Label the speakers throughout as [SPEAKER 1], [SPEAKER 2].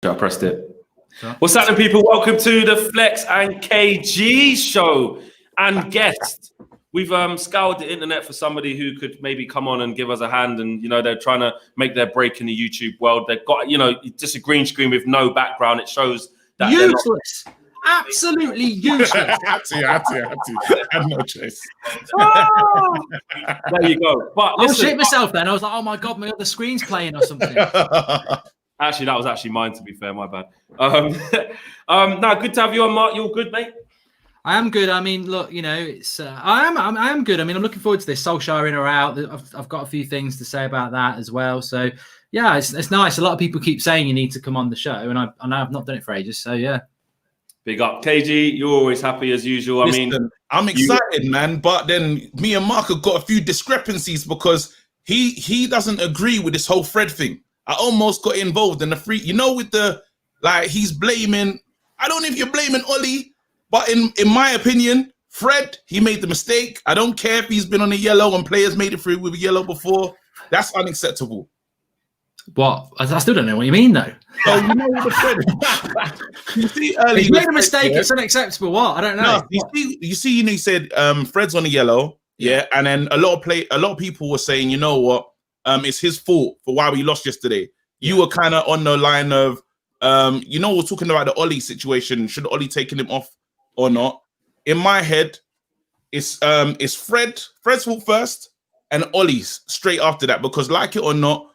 [SPEAKER 1] I pressed it. What's happening, people? Welcome to the Flex and KG show and guest. We've scoured the internet for somebody who could maybe come on and give us a hand. And, you know, they're trying to make their break in the YouTube world. They've got, you know, just a green screen with no background. It shows that
[SPEAKER 2] useless. Absolutely useless.
[SPEAKER 3] I had no choice.
[SPEAKER 1] There you go. But
[SPEAKER 2] I shit myself then. I was like, oh my God, my other screen's playing or something.
[SPEAKER 1] Actually, that was actually mine, to be fair. My bad. No, good to have you on, Mark. You all good, mate?
[SPEAKER 2] I am good. I mean, look, you know, it's I am good. I mean, I'm looking forward to this. Solskjaer in or out. I've got a few things to say about that as well. So yeah, it's nice. A lot of people keep saying you need to come on the show, and I've not done it for ages. So yeah.
[SPEAKER 1] Big up, KG. You're always happy as usual.
[SPEAKER 3] Listen, I'm excited, man. But then me and Mark have got a few discrepancies because he doesn't agree with this whole Fred thing. I almost got involved in the free, you know, with the, like, he's blaming, I don't know if you're blaming Ollie, but in my opinion, Fred, he made the mistake. I don't care if he's been on a yellow and players made it through with a yellow before. That's unacceptable.
[SPEAKER 2] What? I still don't know what you mean, though.
[SPEAKER 3] So, you know what the Fred, you see early.
[SPEAKER 2] He made a mistake. It's unacceptable. What? I don't know.
[SPEAKER 3] No, you see, he said Fred's on a yellow. Yeah. And then a lot of people were saying, you know what? It's his fault for why we lost yesterday. You were kind of on the line of, you know, we're talking about the Ollie situation. Should Ollie taken him off or not? In my head, it's Fred's fault first and Ollie's straight after that. Because like it or not,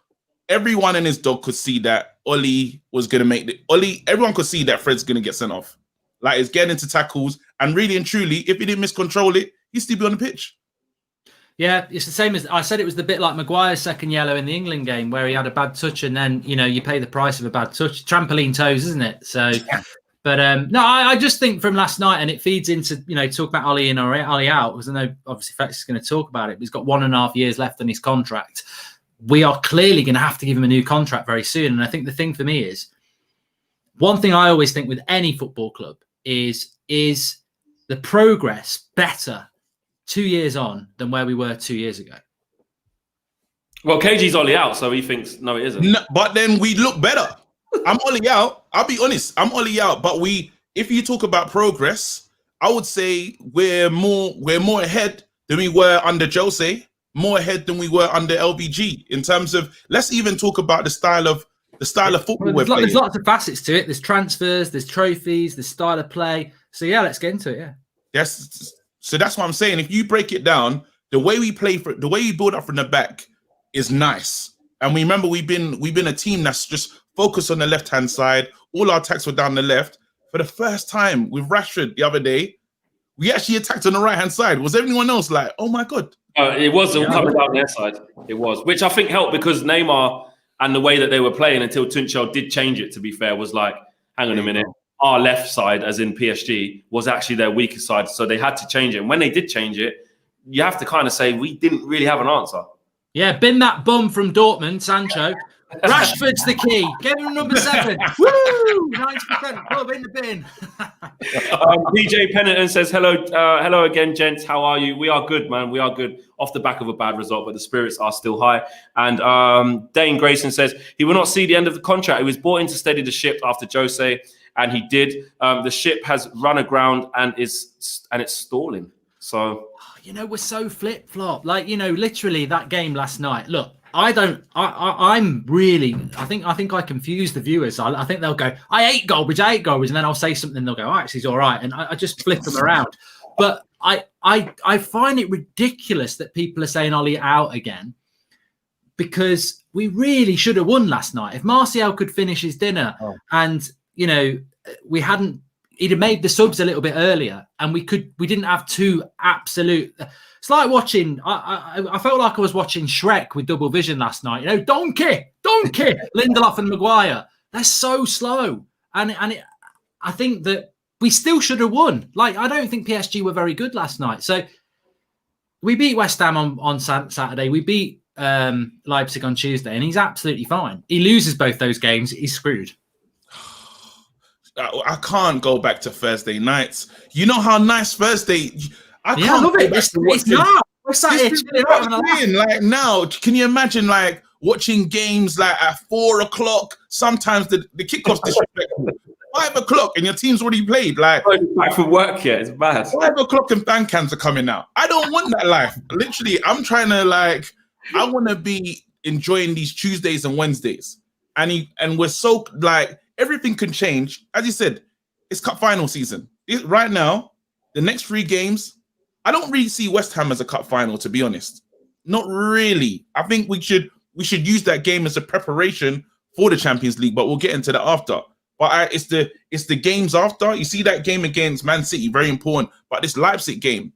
[SPEAKER 3] everyone and his dog could see that Ollie was going to make everyone could see that Fred's going to get sent off. Like, it's getting into tackles. And really and truly, if he didn't miscontrol it, he'd still be on the pitch.
[SPEAKER 2] Yeah, it's the same as I said. It was the bit like Maguire's second yellow in the England game where he had a bad touch, and then, you know, you pay the price of a bad touch. Trampoline toes, isn't it? So, but no, I just think from last night, and it feeds into, you know, talk about Ollie in or Ollie out, because I know obviously Fex is going to talk about it. But he's got 1.5 years left on his contract. We are clearly going to have to give him a new contract very soon. And I think the thing for me is, one thing I always think with any football club is the progress better 2 years on than where we were 2 years ago?
[SPEAKER 1] Well, KG's Ollie out, so he thinks, no, it isn't.
[SPEAKER 3] No, but then we look better. I'm Ollie out. I'll be honest. I'm Ollie out. But if you talk about progress, I would say we're more ahead than we were under Jose, more ahead than we were under LVG in terms of, let's even talk about the style of football we're playing.
[SPEAKER 2] There's lots of facets to it. There's transfers, there's trophies, there's style of play. So yeah, let's get into it. Yeah.
[SPEAKER 3] Yes. So that's what I'm saying. If you break it down, the way we play the way we build up from the back is nice. And we remember we've been a team that's just focused on the left-hand side. All our attacks were down the left. For the first time with Rashford the other day, we actually attacked on the right-hand side. Was everyone else like, oh my God?
[SPEAKER 1] It was all coming down their side. It was, which I think helped because Neymar and the way that they were playing until Tuchel did change it, to be fair, was like, hang on a minute. Our left side, as in PSG, was actually their weaker side. So they had to change it. And when they did change it, you have to kind of say we didn't really have an answer.
[SPEAKER 2] Yeah, bin that bum from Dortmund, Sancho. Rashford's the key. Give him number 7. Woo! 90% club in the bin.
[SPEAKER 1] DJ Pennington says, hello again, gents. How are you? We are good, man. We are good. Off the back of a bad result, but the spirits are still high. And Dane Grayson says, he will not see the end of the contract. He was brought in to steady the ship after Jose, and he did. The ship has run aground and it's stalling. So,
[SPEAKER 2] you know, we're so flip-flop. Like, you know, literally that game last night. Look, I think I confuse the viewers. I think they'll go, I hate Goldbridge, and then I'll say something, they'll go, oh, actually, he's all right. And I just flip them around. But I find it ridiculous that people are saying Ollie out again, because we really should have won last night. If Martial could finish his dinner and, you know, he'd have made the subs a little bit earlier, and we didn't have two absolute. It's like watching. I felt like I was watching Shrek with double vision last night. You know, donkey, Lindelof and Maguire. They're so slow, I think that we still should have won. Like, I don't think PSG were very good last night. So we beat West Ham on Saturday. We beat Leipzig on Tuesday, and he's absolutely fine. He loses both those games, he's screwed.
[SPEAKER 3] I can't go back to Thursday nights. You know how nice Thursday. I
[SPEAKER 2] love it. It's now. We're sat here chilling out.
[SPEAKER 3] Like, now, can you imagine, like, watching games like at 4 o'clock. Sometimes the kickoff's disrespectful. 5 o'clock and your team's already played. Like,
[SPEAKER 1] back from work yet? It's bad.
[SPEAKER 3] 5 o'clock and fan cams are coming out. I don't want that life. Literally, I'm trying to I want to be enjoying these Tuesdays and Wednesdays. And we're so everything can change. As you said, it's cup final season. Right now, the next 3 games, I don't really see West Ham as a cup final, to be honest. Not really. I think we should use that game as a preparation for the Champions League, but we'll get into that after. But it's the games after. You see that game against Man City, very important. But this Leipzig game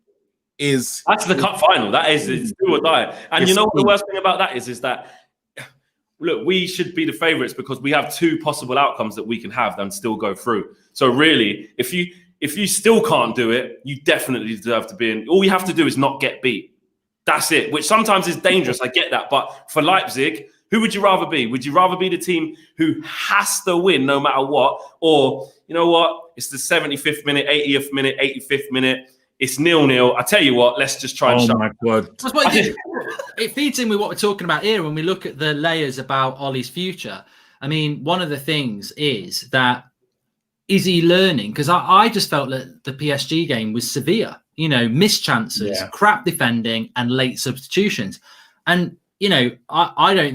[SPEAKER 3] that's
[SPEAKER 1] the cup final. That is it's do or die. And you know what the worst thing about that is that look, we should be the favourites because we have 2 possible outcomes that we can have and still go through. So really, if you still can't do it, you definitely deserve to be in. All you have to do is not get beat. That's it, which sometimes is dangerous. I get that. But for Leipzig, who would you rather be? Would you rather be the team who has to win no matter what? Or, you know what? It's the 75th minute, 80th minute, 85th minute. It's 0-0. I tell you what, let's just try and shut.
[SPEAKER 3] Oh, my God.
[SPEAKER 2] It feeds in with what we're talking about here when we look at the layers about Ollie's future. I mean, one of the things is that, is he learning? Because I just felt that the PSG game was severe. You know, missed chances, crap defending, and late substitutions. And you know, I don't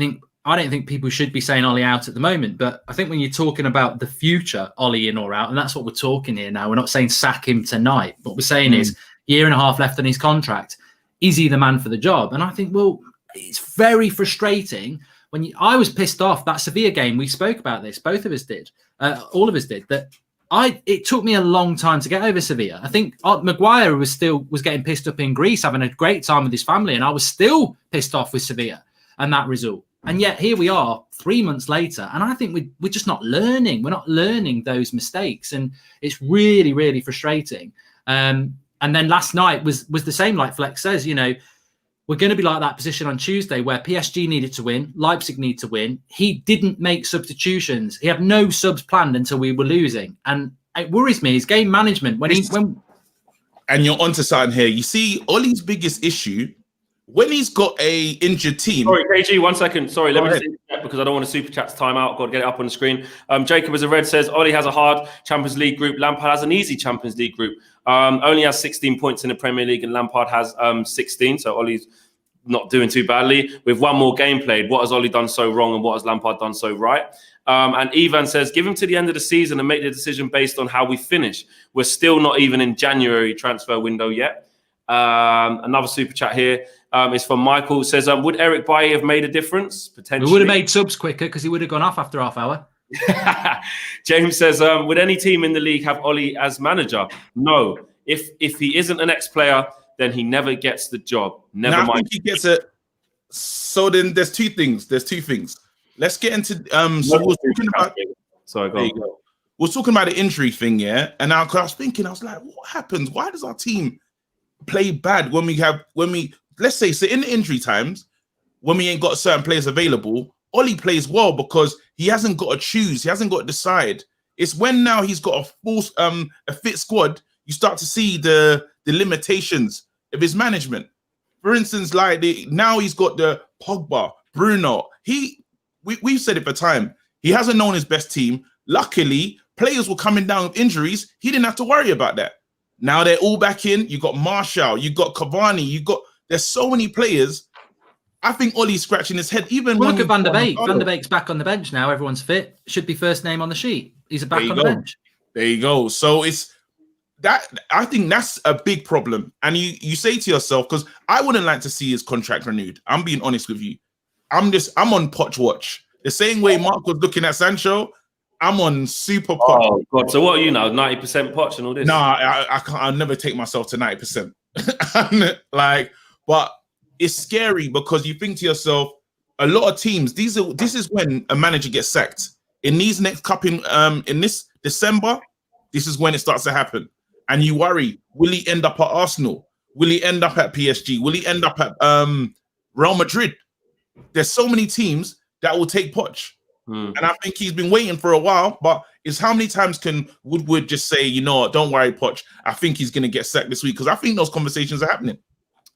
[SPEAKER 2] think people should be saying Ollie out at the moment. But I think when you're talking about the future, Ollie in or out, and that's what we're talking here now. We're not saying sack him tonight. What we're saying is 1.5 years left on his contract. Is he the man for the job? And I think, well, it's very frustrating when I was pissed off that Sevilla game. We spoke about this. Both of us did. All of us did. It took me a long time to get over Sevilla. I think Maguire was getting pissed up in Greece, having a great time with his family, and I was still pissed off with Sevilla and that result. And yet here we are 3 months later, and I think we're just not learning. We're not learning those mistakes, and it's really, really frustrating. And then last night was the same, like Flex says, you know, we're going to be like that position on Tuesday where PSG needed to win, Leipzig need to win. He didn't make substitutions. He had no subs planned until we were losing. And it worries me, his game management.
[SPEAKER 3] And you're onto something here. You see, Ollie's biggest issue, when he's got a injured team.
[SPEAKER 1] Sorry, KG, 1 second. Sorry, let me just interject because I don't want to super chat's time out. Got to get it up on the screen. Jacob as a red says, Ollie has a hard Champions League group. Lampard has an easy Champions League group. Only has 16 points in the Premier League and Lampard has 16. So Ollie's not doing too badly. With 1 more game played, what has Ollie done so wrong and what has Lampard done so right? And Ivan says, give him to the end of the season and make the decision based on how we finish. We're still not even in January transfer window yet. Another super chat here is from Michael. It says, would Eric Bailly have made a difference? Potentially.
[SPEAKER 2] We would have made subs quicker because he would have gone off after half hour.
[SPEAKER 1] James says, would any team in the league have Ollie as manager? No. If he isn't an ex-player, then he never gets the job. Never mind.
[SPEAKER 3] I think he gets it. So then there's 2 things. Let's get into so we're talking about.
[SPEAKER 1] Sorry, go on.
[SPEAKER 3] We're talking about the injury thing, yeah. And I was thinking, I was like, what happens? Why does our team play bad when let's say, so in the injury times, when we ain't got certain players available, Ollie plays well because he hasn't got to choose, he hasn't got to decide. It's when now he's got a fit squad, you start to see the limitations of his management. For instance, like now he's got the Pogba, Bruno. We've said it for time. He hasn't known his best team. Luckily, players were coming down with injuries. He didn't have to worry about that. Now they're all back in. You got Martial, you got Cavani, there's so many players. I think Ollie's scratching his head. Even
[SPEAKER 2] look at Van der Beek. Van der Beek's back on the bench now. Everyone's fit. Should be first name on the sheet. He's back on the bench.
[SPEAKER 3] There you go. So it's that. I think that's a big problem. And you say to yourself, because I wouldn't like to see his contract renewed. I'm being honest with you. I'm on Poch watch. The same way Mark was looking at Sancho, I'm on super Poch.
[SPEAKER 1] Oh God! So what are you now? 90% Poch and all this?
[SPEAKER 3] No, I can't. I'll never take myself to 90%. But it's scary because you think to yourself, a lot of teams. This is when a manager gets sacked. In these next in this December, this is when it starts to happen, and you worry: will he end up at Arsenal? Will he end up at PSG? Will he end up at Real Madrid? There's so many teams that will take Poch. And I think he's been waiting for a while, but it's how many times can Woodward just say, you know what, don't worry, Poch, I think he's going to get sacked this week, because I think those conversations are happening.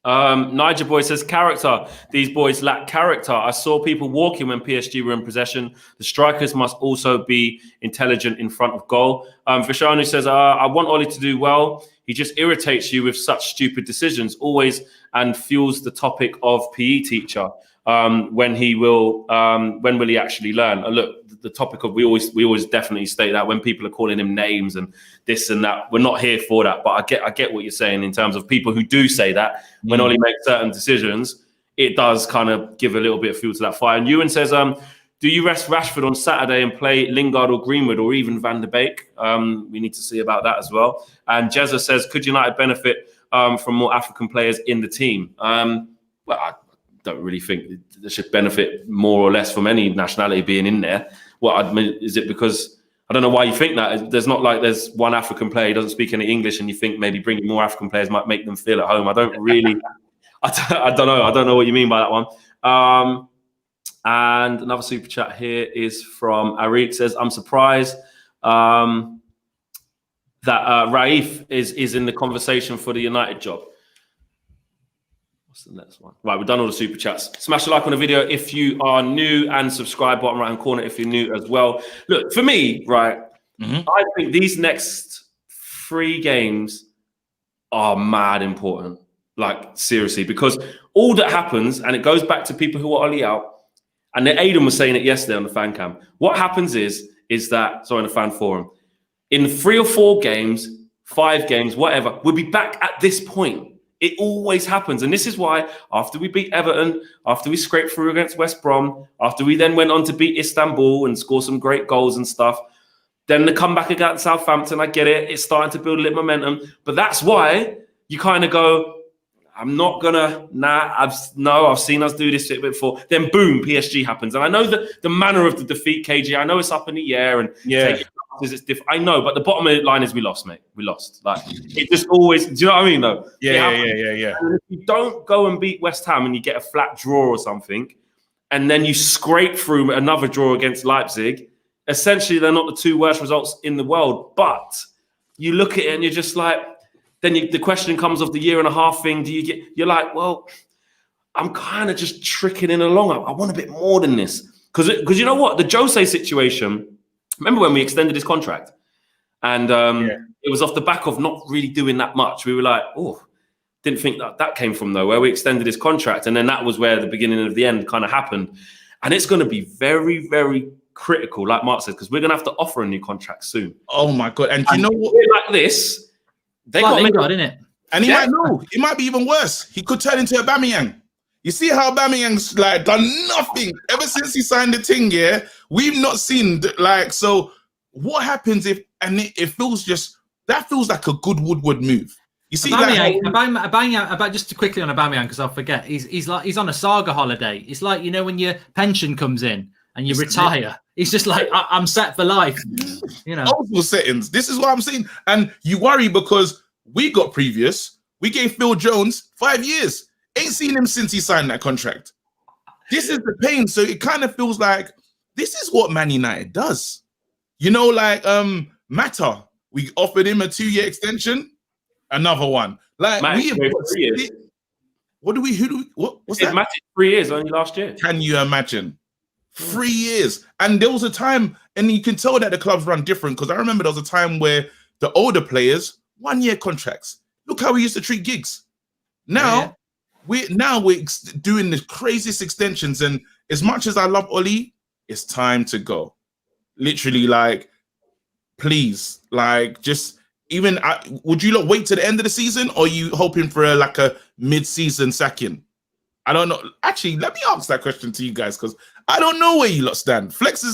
[SPEAKER 1] Niger Boy says, character. These boys lack character. I saw people walking when PSG were in possession. The strikers must also be intelligent in front of goal. Vishanu says, I want Ollie to do well. He just irritates you with such stupid decisions always and fuels the topic of PE teacher. When will he actually learn? Look, the topic of we always definitely state that when people are calling him names and this and that, we're not here for that. But I get what you're saying in terms of people who do say that when Ollie makes certain decisions, it does kind of give a little bit of fuel to that fire. And Ewan says, do you rest Rashford on Saturday and play Lingard or Greenwood or even Van der Beek? We need to see about that as well. And Jezza says, could United benefit from more African players in the team? Well, I don't really think they should benefit more or less from any nationality being in there. Well, I mean, is it because I don't know why you think that? There's not like there's one African player who doesn't speak any English, and you think maybe bringing more African players might make them feel at home. I don't really. I don't know. I don't know what you mean by that one. And another super chat here is from Arik. Says, I'm surprised that Raif is in the conversation for the United job. What's the next one? Right, we've done all the super chats. Smash a like on the video if you are new and subscribe bottom right hand corner if you're new as well. Look, for me, right, I think these next 3 games are mad important. Like, seriously, because all that happens, and it goes back to people who are Ollie out, and Aidan was saying it yesterday on the fan cam. What happens is that, sorry, on the fan forum, in 3 or 4 games, 5 games, whatever, we'll be back at this point. It always happens. And this is why after we beat Everton, after we scraped through against West Brom, after we then went on to beat Istanbul and score some great goals and stuff, then the comeback against Southampton, I get it. It's starting to build a little momentum. But that's why you kind of go, I'm not gonna, I've seen us do this before. Then boom, PSG happens. And I know that the manner of the defeat, KG, I know it's up in the air and it's different. I know, but the bottom of the line is we lost, mate. We lost. Like, it just always, do you know what I mean, though?
[SPEAKER 3] Yeah.
[SPEAKER 1] And if you don't go and beat West Ham and you get a flat draw or something, and then you scrape through another draw against Leipzig, essentially they're not the 2 worst results in the world. But you look at it and you're just like, then the question comes of the 1.5 year thing. You're like, well, I'm kind of just trickling along. I want a bit more than this. Because you know what? The Jose situation, remember when we extended his contract? And it was off the back of not really doing that much. We were like, oh, didn't think that came from nowhere. We extended his contract. And then that was where the beginning of the end kind of happened. And it's going to be very, very critical, like Mark says, because we're going to have to offer a new contract soon.
[SPEAKER 3] Oh, my God. And you know what?
[SPEAKER 1] Like this, they got
[SPEAKER 2] Lingard, in it.
[SPEAKER 3] And he might know. It might be even worse. He could turn into Aubameyang. You see how Aubameyang's like done nothing ever since he signed the thing, yeah? We've not seen, like, so what happens if, and it feels just, that feels like a good Woodward move. You see,
[SPEAKER 2] Aubameyang, just quickly on Aubameyang, because I'll forget, he's on a saga holiday. It's like, you know, when your pension comes in and you retire, he's just like, I'm set for life. You know,
[SPEAKER 3] multiple settings. This is what I'm saying. And you worry because we got previous. We gave Phil Jones 5 years. Ain't seen him since he signed that contract. This is the pain. So it kind of feels like this is what Man United does. You know, like Mata, we offered him a 2-year extension, another one. Like we have got
[SPEAKER 1] 3 years.
[SPEAKER 3] What's that?
[SPEAKER 1] Matic 3 years only last year.
[SPEAKER 3] Can you imagine? 3 years. And there was a time, and you can tell that the clubs run different, because I remember there was a time where the older players, 1-year contracts. Look how we used to treat gigs. Now, we're doing the craziest extensions, and as much as I love Ollie, it's time to go. Literally, like, please, like, just even would you not wait to the end of the season, or are you hoping for a mid-season sacking? I don't know. Actually, let me ask that question to you guys, because I don't know where you lot stand. Flex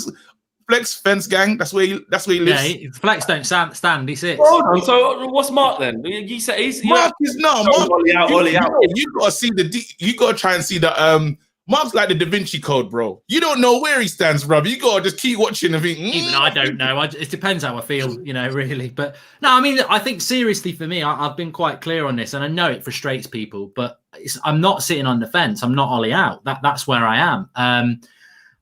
[SPEAKER 3] Fence Gang. That's where he lives.
[SPEAKER 2] Yeah, Flex don't stand. He sits.
[SPEAKER 1] Hold on. So what's Mark then? You say he's
[SPEAKER 3] Mark is no. Mark,
[SPEAKER 1] Ollie out.
[SPEAKER 3] You gotta see you gotta try and see the Mark's like the Da Vinci Code, bro. You don't know where he stands, brother. You gotta just keep watching and think.
[SPEAKER 2] Even I don't know. It depends how I feel, you know, really. But no, I mean, I think seriously for me, I've been quite clear on this, and I know it frustrates people, but I'm not sitting on the fence. I'm not Ollie out. That's where I am.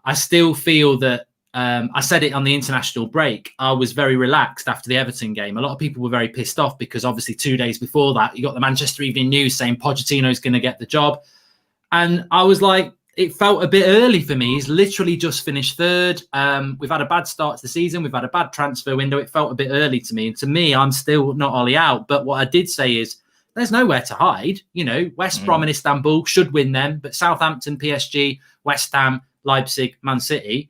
[SPEAKER 2] I still feel that I said it on the international break. I was very relaxed after the Everton game. A lot of people were very pissed off because obviously 2 days before that, you got the Manchester Evening News saying Pochettino's going to get the job. And I was like, it felt a bit early for me. He's literally just finished third. We've had a bad start to the season. We've had a bad transfer window. It felt a bit early to me. And to me, I'm still not Ollie out. But what I did say is there's nowhere to hide. You know, West Brom and Istanbul should win them. But Southampton, PSG, West Ham, Leipzig, Man City,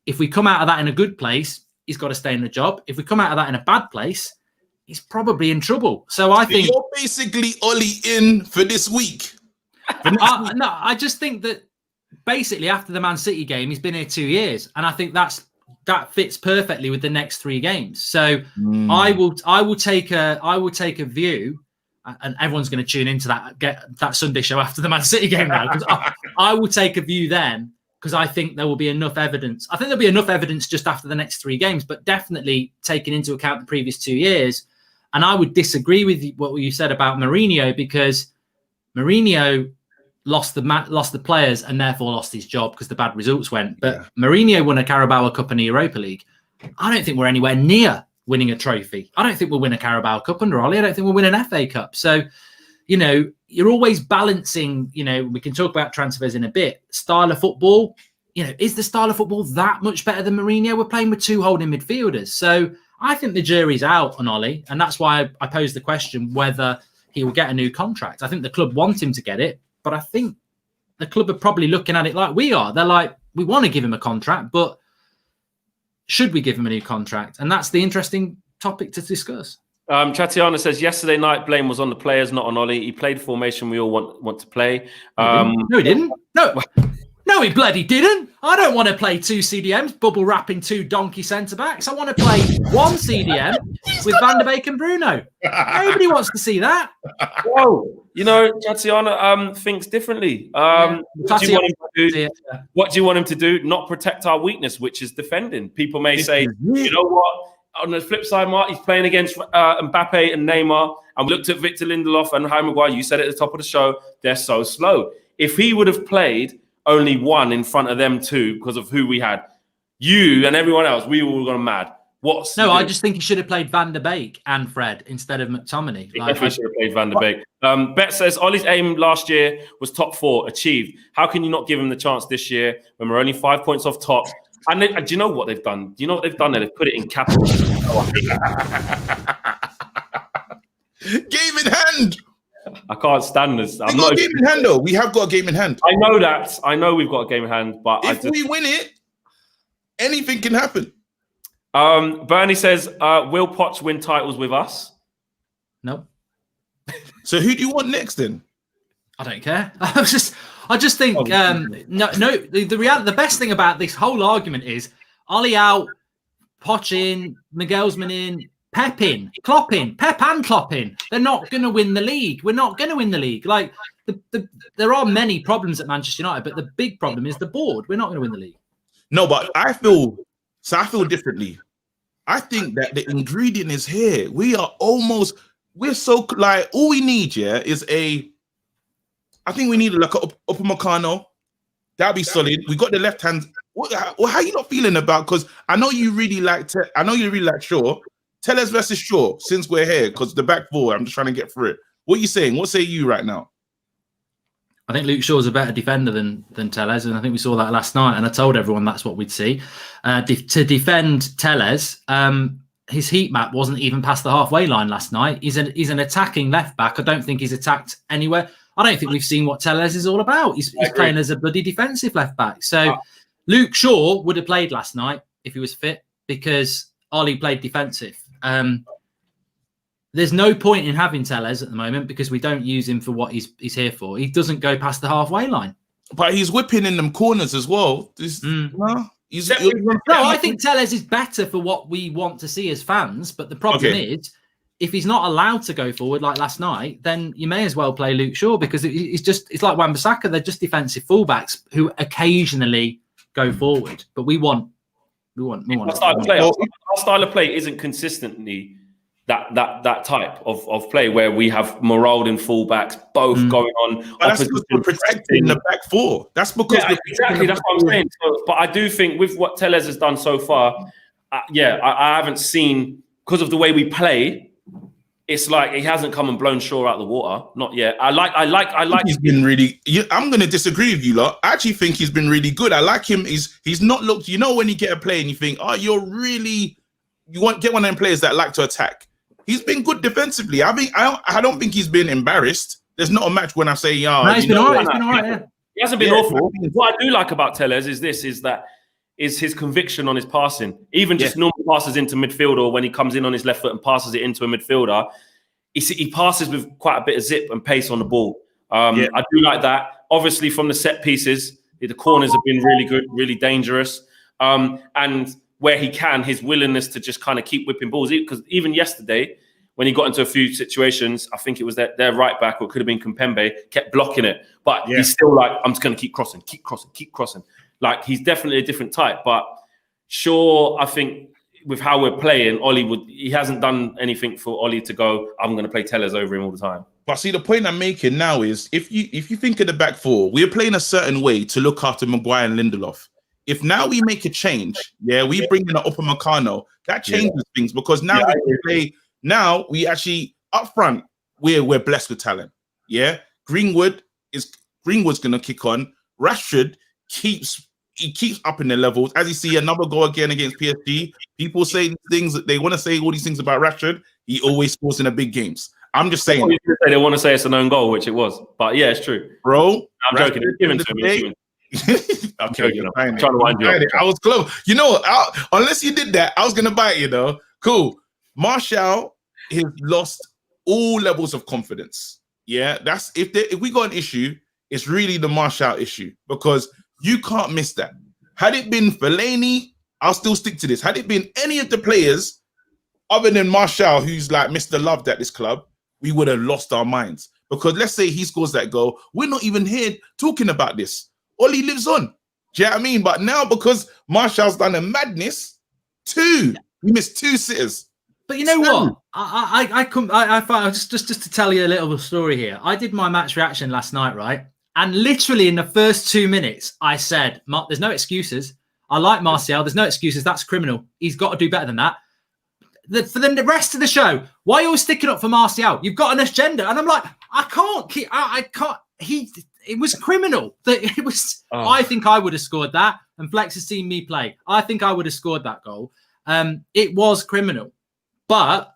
[SPEAKER 2] if we come out of that in a good place, he's got to stay in the job. If we come out of that in a bad place, he's probably in trouble. So I think
[SPEAKER 3] you're basically Ollie in for this week.
[SPEAKER 2] No, I just think that basically after the Man City game, he's been here 2 years, and I think that fits perfectly with the next 3 games. So I will take a view, and everyone's going to tune into that Sunday show after the Man City game now, because I will take a view then, because I think there will be enough evidence. I think there'll be enough evidence just after the next 3 games, but definitely taking into account the previous 2 years. And I would disagree with what you said about Mourinho, because Mourinho lost the players and therefore lost his job because the bad results went. But Mourinho won a Carabao Cup and a Europa League. I don't think we're anywhere near winning a trophy. I don't think we'll win a Carabao Cup under Ollie. I don't think we'll win an FA Cup. So, you know, you're always balancing, you know, we can talk about transfers in a bit. Style of football, you know, is the style of football that much better than Mourinho? We're playing with 2 holding midfielders. So I think the jury's out on Ollie. And that's why I posed the question whether he will get a new contract. I think the club want him to get it, but I think the club are probably looking at it like we are. They're like, we want to give him a contract, but should we give him a new contract? And that's the interesting topic to discuss.
[SPEAKER 1] Chatiana says, yesterday night, blame was on the players, not on Ollie. He played formation we all want to play.
[SPEAKER 2] No, he didn't. No, he bloody didn't. I don't want to play 2 CDMs, bubble wrapping 2 donkey centre-backs. I want to play 1 CDM with Van der Beek and Bruno. Nobody wants to see that.
[SPEAKER 1] Whoa. You know, Tatiana thinks differently. What do you want him to do? Not protect our weakness, which is defending. People may say, you know what? On the flip side, Mark, he's playing against Mbappe and Neymar. And we looked at Victor Lindelof and Harry Maguire. You said it at the top of the show, they're so slow. If he would have played only 1 in front of them 2 because of who we had, you and everyone else, we all gone mad.
[SPEAKER 2] I just think he should have played Van der Beek and Fred instead of McTominay.
[SPEAKER 1] He definitely should have played Van der Beek. Bet says, Ollie's aim last year was top 4, achieved. How can you not give him the chance this year when we're only 5 points off top? And do you know what they've done? Do you know what they've done there? They've put it in capitals.
[SPEAKER 3] Game in hand.
[SPEAKER 1] I can't stand this.
[SPEAKER 3] We've got a game in hand, though. We have got a game in hand.
[SPEAKER 1] I know that. I know we've got a game in hand, but
[SPEAKER 3] if we win it, anything can happen.
[SPEAKER 1] Bernie says, will Poch win titles with us?
[SPEAKER 2] No.
[SPEAKER 3] So who do you want next then?
[SPEAKER 2] I don't care. I just think the best thing about this whole argument is Ollie out, Poch in, Miguelsman in, Pep in, Klopp in, Pep and Klopp in. They're not going to win the league. We're not going to win the league. Like there are many problems at Manchester United, but the big problem is the board. We're not going to win the league.
[SPEAKER 3] No, but I feel differently. I think that the ingredient is here. We're so like all we need, is I think we need like a Upamecano. That'd be solid. We got the left hand. How are you not feeling about? Because I know you really like Shaw. Tellez versus Shaw, since we're here, because the back 4, I'm just trying to get through it. What are you saying? What say you right now?
[SPEAKER 2] I think Luke Shaw's a better defender than Tellez, and I think we saw that last night, and I told everyone that's what we'd see. To defend Tellez, his heat map wasn't even past the halfway line last night. He's an attacking left back. I don't think he's attacked anywhere. I don't think we've seen what Tellez is all about. He's playing as a bloody defensive left back. So Luke Shaw would have played last night if he was fit, because Ollie played defensive. There's no point in having Tellez at the moment because we don't use him for what he's here for. He doesn't go past the halfway line.
[SPEAKER 3] But he's whipping in them corners as well.
[SPEAKER 2] I think Tellez is better for what we want to see as fans. But the problem is, if he's not allowed to go forward like last night, then you may as well play Luke Shaw, because it's like Wan-Bissaka. They're just defensive fullbacks who occasionally go forward. But we want
[SPEAKER 1] Our style of play isn't consistently that type of play where we have marauding fullbacks, both going on.
[SPEAKER 3] But that's because we're protecting the back four. That's because
[SPEAKER 1] exactly. That's what I'm saying. So, but I do think with what Tellez has done so far, I haven't seen, because of the way we play, it's like he hasn't come and blown Shaw out of the water. Not yet. I like.
[SPEAKER 3] He's been really. I'm going to disagree with you lot. I actually think he's been really good. I like him. He's not looked. You know when you get a play and you think, oh, you want get one of them players that like to attack. He's been good defensively. I don't think he's been embarrassed. There's not a match when I say,
[SPEAKER 2] he's been all right. Yeah.
[SPEAKER 1] He hasn't been awful. What I do like about Tellez is his conviction on his passing. Even just normal passes into midfield, or when he comes in on his left foot and passes it into a midfielder, he passes with quite a bit of zip and pace on the ball. I do like that. Obviously, from the set pieces, the corners have been really good, really dangerous. And where he can, his willingness to just kind of keep whipping balls. Because even yesterday, when he got into a few situations, I think it was their right back, or it could have been Kimpembe, kept blocking it. But he's still like, I'm just going to keep crossing. Like, he's definitely a different type. But sure, I think with how we're playing, he hasn't done anything for Ollie to go, I'm going to play Tellez over him all the time.
[SPEAKER 3] But see, the point I'm making now is, if you think of the back four, we're playing a certain way to look after Maguire and Lindelof. If now we make a change, we bring in an Upper Meccano, that changes things, because now we actually up front, we're blessed with talent. Yeah, Greenwood's gonna kick on. Rashford keeps upping the levels. As you see, another goal again against PSG. People say things that they want to say all these things about Rashford. He always scores in the big games. I'm just saying.
[SPEAKER 1] They want to say it's an own goal, which it was, but yeah, it's true,
[SPEAKER 3] bro.
[SPEAKER 1] I'm joking. It's given to him. I'm joking. I'm trying to wind you up.
[SPEAKER 3] I was close. Unless you did that, I was gonna bite you though. Cool. Martial has lost all levels of confidence. Yeah, that's if we got an issue, it's really the Martial issue, because you can't miss that. Had it been Fellaini, I'll still stick to this. Had it been any of the players other than Martial, who's like Mr. Loved at this club, we would have lost our minds. Because let's say he scores that goal, we're not even here talking about this. Ollie lives on. Do you know what I mean? But now, because Martial's done a madness, we missed 2 sitters.
[SPEAKER 2] But you know what? I just to tell you a little story here. I did my match reaction last night, right? And literally in the first 2 minutes, I said, "There's no excuses. I like Martial. There's no excuses. That's criminal. He's got to do better than that." For the rest of the show, why are you always sticking up for Martial? You've got an agenda, and I'm like, I can't. It was criminal. It was. Oh. I think I would have scored that, and Flex has seen me play. I think I would have scored that goal. It was criminal. But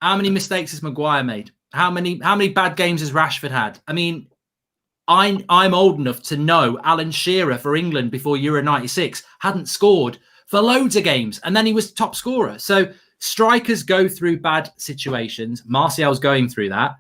[SPEAKER 2] how many mistakes has Maguire made? How many bad games has Rashford had? I mean, I'm old enough to know Alan Shearer for England before Euro 96 hadn't scored for loads of games, and then he was top scorer. So strikers go through bad situations. Martial's going through that.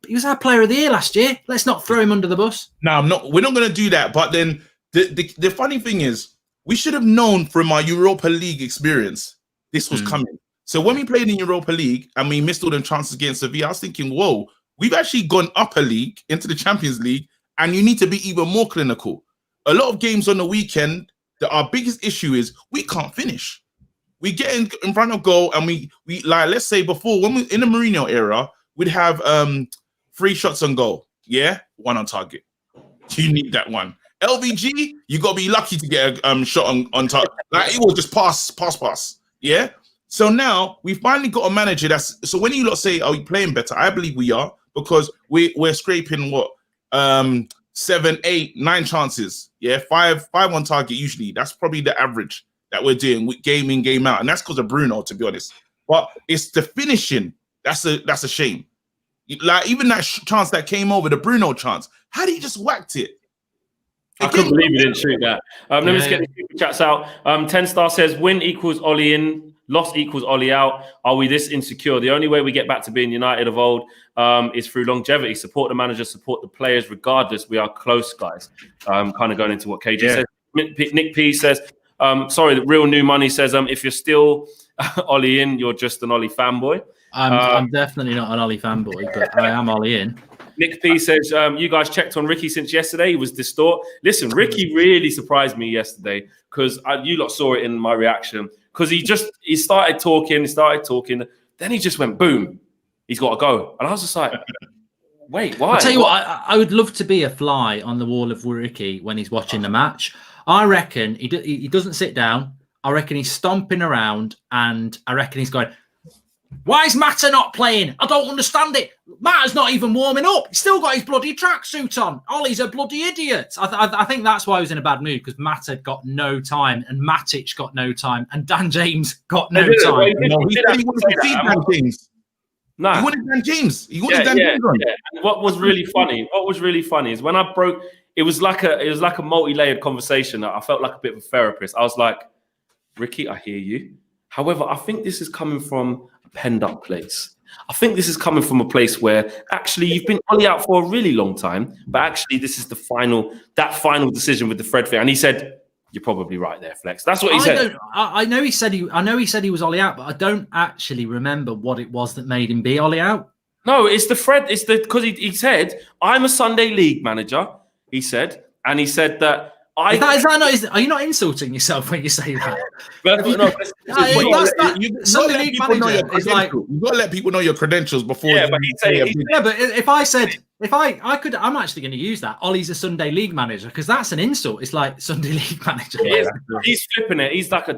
[SPEAKER 2] But he was our player of the year last year. Let's not throw him under the bus.
[SPEAKER 3] No, I'm not. We're not going to do that. But then the funny thing is, we should have known from our Europa League experience this was coming. So when we played in Europa League and we missed all them chances against Sevilla, I was thinking, whoa, we've actually gone up a league into the Champions League, and you need to be even more clinical. A lot of games on the weekend, our biggest issue is we can't finish. We get in front of goal, and we like, let's say before, when we in the Mourinho era, we'd have 3 shots on goal. Yeah, 1 on target. You need that one. LVG, you got to be lucky to get a shot on target. Like, it will just pass. Yeah. So now we finally got a manager so when you lot say, are we playing better? I believe we are, because we're scraping 7, 8, 9 chances. Yeah, 5 on target usually. That's probably the average that we're doing with game in, game out. And that's because of Bruno, to be honest. But it's the finishing. That's a shame. Like, even that chance that came over, the Bruno chance, how did he just whacked it?
[SPEAKER 1] I couldn't believe he didn't shoot that. Let me just get the super chats out. 10 Star says, win equals Ollie in, loss equals Ollie out. Are we this insecure? The only way we get back to being United of old is through longevity. Support the manager, support the players. Regardless, we are close, guys. Kind of going into what KJ says. Nick P says, the real new money says, if you're still Ollie in, you're just an Ollie fanboy.
[SPEAKER 2] I'm definitely not an Ollie fanboy, but I am Ollie in.
[SPEAKER 1] Nick P says, you guys checked on Ricky since yesterday. He was distort. Listen, Ricky really surprised me yesterday, because you lot saw it in my reaction. Because he started talking. Then he just went, boom, he's got to go. And I was just like, wait, why?
[SPEAKER 2] I'll tell you what, I would love to be a fly on the wall of Wuriki when he's watching the match. I reckon he doesn't sit down. I reckon he's stomping around, and I reckon he's going, why is Mata not playing? I don't understand it. Mata's not even warming up. He's still got his bloody tracksuit on. Ollie's a bloody idiot. I think that's why he was in a bad mood, because Mata got no time, and Matic got no time, and Dan James got no time.
[SPEAKER 3] He said he wanted to see Dan James.
[SPEAKER 1] No,
[SPEAKER 3] he wanted Dan James. He wanted Dan James on.
[SPEAKER 1] Yeah. And what was really funny is when I broke. It was like a multi-layered conversation. I felt like a bit of a therapist. I was like, Ricky, I hear you. However, I think this is coming from a penned-up place. I think this is coming from a place where actually you've been Ollie out for a really long time, but actually this is the final decision with the Fred thing. And he said, "You're probably right there, Flex." That's what he said.
[SPEAKER 2] I know he said he was Ollie out, but I don't actually remember what it was that made him be Ollie out.
[SPEAKER 1] No, it's the Fred. It's because he said, "I'm a Sunday league manager." He said, and he said that. Are you not insulting yourself when you say that?
[SPEAKER 3] You've got to let people know your credentials before.
[SPEAKER 2] Yeah, but if I said, I'm actually going to use that. Ollie's a Sunday league manager, because that's an insult. It's like Sunday league manager.
[SPEAKER 1] He's flipping it. He's like a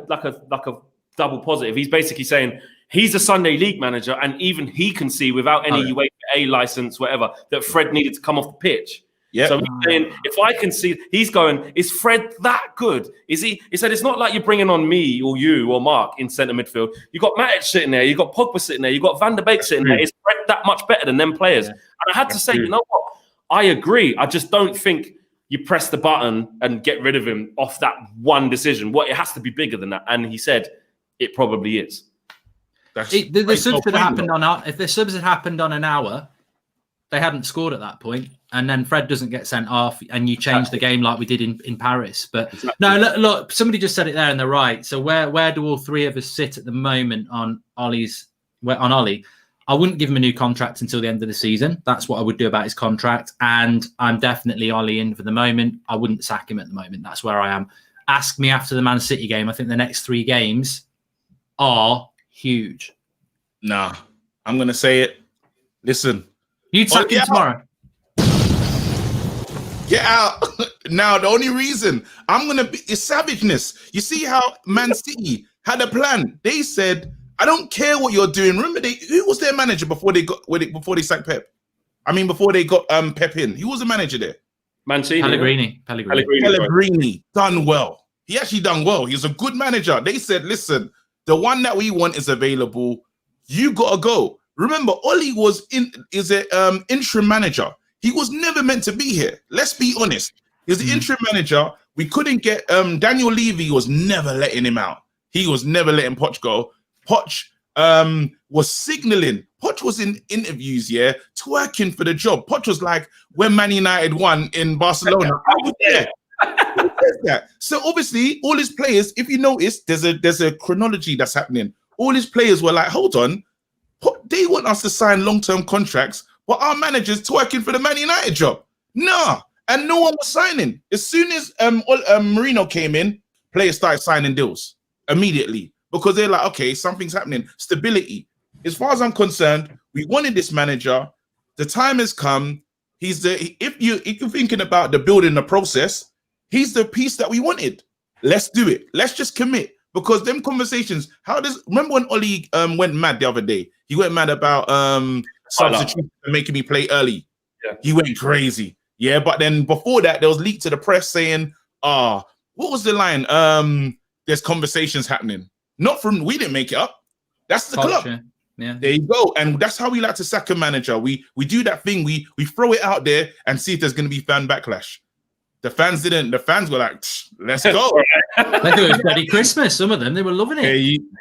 [SPEAKER 1] double positive. He's basically saying he's a Sunday league manager, and even he can see without any UEFA A license, whatever, that Fred needed to come off the pitch.
[SPEAKER 3] Yeah.
[SPEAKER 1] So he's saying, if I can see, he's going, is Fred that good? Is he? He said, it's not like you're bringing on me or you or Mark in centre midfield. You got Matic sitting there, you got Pogba sitting there, you got Van der Beek sitting there. Is Fred that much better than them players? And I had to say, you know what? I agree. I just don't think you press the button and get rid of him off that one decision. It has to be bigger than that. And he said, it probably is.
[SPEAKER 2] The subs had happened if the subs had happened on an hour, they hadn't scored at that point, and then Fred doesn't get sent off, and you change the game like we did in Paris. But no, look, somebody just said it there, and they're right. So where do all three of us sit at the moment on Ollie? I wouldn't give him a new contract until the end of the season. That's what I would do about his contract, and I'm definitely Ollie in for the moment. I wouldn't sack him at the moment. That's where I am. Ask me after the Man City game. I think the next 3 games are huge.
[SPEAKER 3] Nah, I'm gonna say it. Listen.
[SPEAKER 2] You'd sack him tomorrow.
[SPEAKER 3] Get out. Now, the only reason I'm going to be is savageness. You see how Man City had a plan. They said, I don't care what you're doing. Remember, who was their manager before they sacked Pep? I mean, before they got Pep in. Who was the manager there?
[SPEAKER 1] Mancini.
[SPEAKER 2] Pellegrini.
[SPEAKER 3] Done well. He actually done well. He's a good manager. They said, listen, the one that we want is available. You got to go. Remember, Ollie is an interim manager. He was never meant to be here. Let's be honest. He's the interim manager. We couldn't get Daniel Levy was never letting him out. He was never letting Poch go. Poch was signaling. Poch was in interviews, twerking for the job. Poch was like, when Man United won in Barcelona, I was there. So obviously, all his players, if you notice, there's a chronology that's happening. All his players were like, hold on. They want us to sign long-term contracts, but our manager's twerking for the Man United job. Nah, and no one was signing. As soon as Marino came in, players started signing deals immediately because they're like, okay, something's happening. Stability. As far as I'm concerned, we wanted this manager. The time has come. If you're thinking about the building the process, he's the piece that we wanted. Let's do it. Let's just commit. Because them conversations, remember when Ollie went mad the other day? He went mad about substitution and making me play early.
[SPEAKER 1] Yeah.
[SPEAKER 3] He went crazy. Yeah, but then before that, there was leaked to the press saying, what was the line? There's conversations happening. We didn't make it up. That's the club.
[SPEAKER 2] Yeah.
[SPEAKER 3] There you go. And that's how we like to sack a manager. We do that thing. We throw it out there and see if there's going to be fan backlash. The fans didn't. The fans were like, let's go.
[SPEAKER 2] They do it bloody Christmas. Some of them, they were loving it.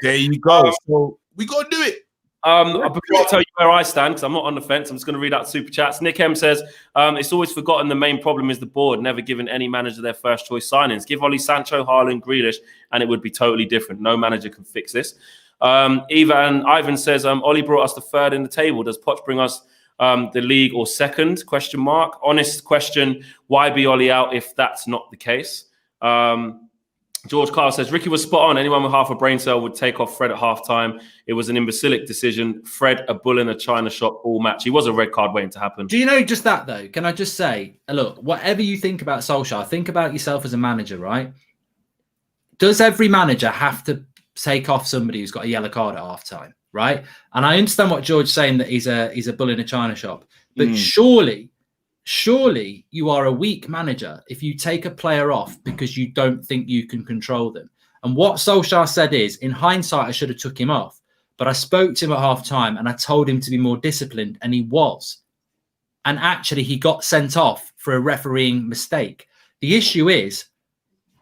[SPEAKER 3] There you go. So we got to do it.
[SPEAKER 1] Before I tell you where I stand, because I'm not on the fence, I'm just going to read out super chats. Nick M says, it's always forgotten the main problem is the board, never giving any manager their first choice signings. Give Ollie Sancho, Haaland, Grealish, and it would be totally different. No manager can fix this. Ivan says, Ollie brought us the 3rd in the table. Does Poch bring us the league or 2nd? ? Honest question. Why be Ollie out if that's not the case? George Carl says, Ricky was spot on. Anyone with half a brain cell would take off Fred at half-time. It was an imbecilic decision. Fred, a bull in a china shop all match. He was a red card waiting to happen.
[SPEAKER 2] Do you know just that, though? Can I just say, look, whatever you think about Solskjaer, think about yourself as a manager, right? Does every manager have to take off somebody who's got a yellow card at half-time, right? And I understand what George's saying, that he's a bull in a china shop. But surely you are a weak manager if you take a player off because you don't think you can control them. And what Solskjaer said is, in hindsight, I should have took him off. But I spoke to him at half-time and I told him to be more disciplined, and he was. And actually, he got sent off for a refereeing mistake. The issue is,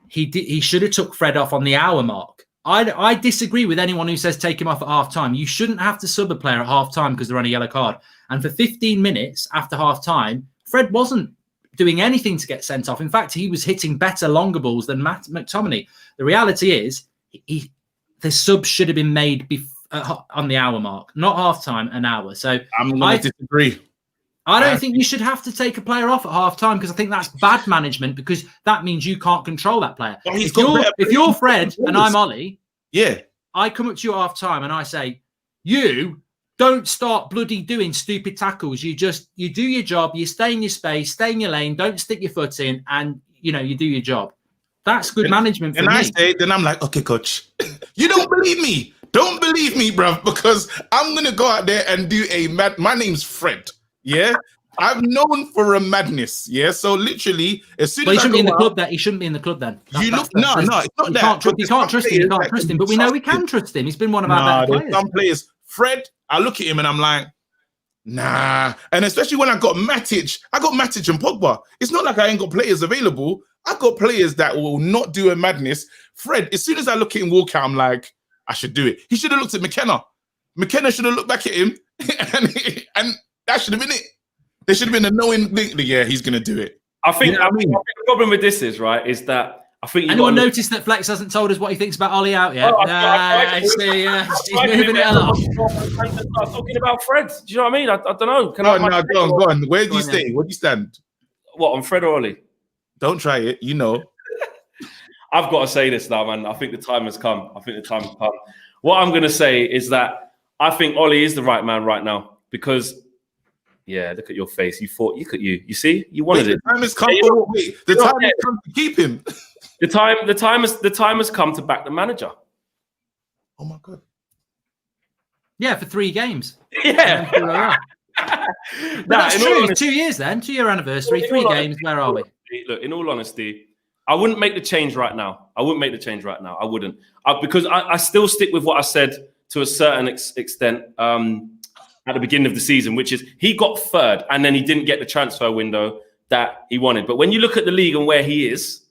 [SPEAKER 2] he should have took Fred off on the hour mark. I disagree with anyone who says take him off at half-time. You shouldn't have to sub a player at half-time because they're on a yellow card. And for 15 minutes after half-time, Fred wasn't doing anything to get sent off. In fact, he was hitting better longer balls than McTominay. The reality is, the sub should have been made on the hour mark, not half-time, an hour. So
[SPEAKER 3] I'm going to disagree.
[SPEAKER 2] I don't think you should have to take a player off at half-time, because I think that's bad management, because that means you can't control that player. If you're Fred and I'm Ollie, I come up to you at half-time and I say, you don't start bloody doing stupid tackles. You do your job, you stay in your space, stay in your lane, don't stick your foot in, and you do your job. That's good management for me.
[SPEAKER 3] And then I'm like, okay, coach, you don't believe me. Don't believe me, bruv, because I'm going to go out there and do my name's Fred. Yeah, I'm known for a madness. Yeah, so literally, as soon as
[SPEAKER 2] he shouldn't be in the club. He shouldn't be in the club then.
[SPEAKER 3] No, it's not that.
[SPEAKER 2] You can't trust him. You can't trust him. But we know we can trust him. He's been one of our better players.
[SPEAKER 3] Some players, Fred, I look at him and I'm like, nah. And especially when I got Matic and Pogba. It's not like I ain't got players available. I got players that will not do a madness. Fred, as soon as I look at him walk out, I'm like, I should do it. He should have looked at McKenna. McKenna should have looked back at him, and that should have been it. There should have been a knowing link. Yeah, he's going to do it.
[SPEAKER 1] I think the problem with this is that I think
[SPEAKER 2] anyone noticed that Flex hasn't told us what he thinks about Ollie out yet? He's moving it along.
[SPEAKER 1] I'm talking about Fred. Do you know what I mean? I don't know.
[SPEAKER 3] Go on. Where do you stay? Where do you stand?
[SPEAKER 1] What, on Fred or Ollie?
[SPEAKER 3] Don't try it.
[SPEAKER 1] I've got to say this now, man. I think the time has come. What I'm going to say is that I think Ollie is the right man right now, because, look at your face. You thought you see, you wanted it.
[SPEAKER 3] The time has come. The time has come to keep him.
[SPEAKER 1] The time has come to back the manager.
[SPEAKER 3] Oh my God.
[SPEAKER 2] Yeah, for 3 games.
[SPEAKER 1] Yeah.
[SPEAKER 2] That's true. 2 years then. 2-year anniversary. 3 games. Where are we?
[SPEAKER 1] Look, in all honesty, I wouldn't make the change right now. I wouldn't. Because I still stick with what I said to a certain extent at the beginning of the season, which is he got third and then he didn't get the transfer window that he wanted. But when you look at the league and where he is,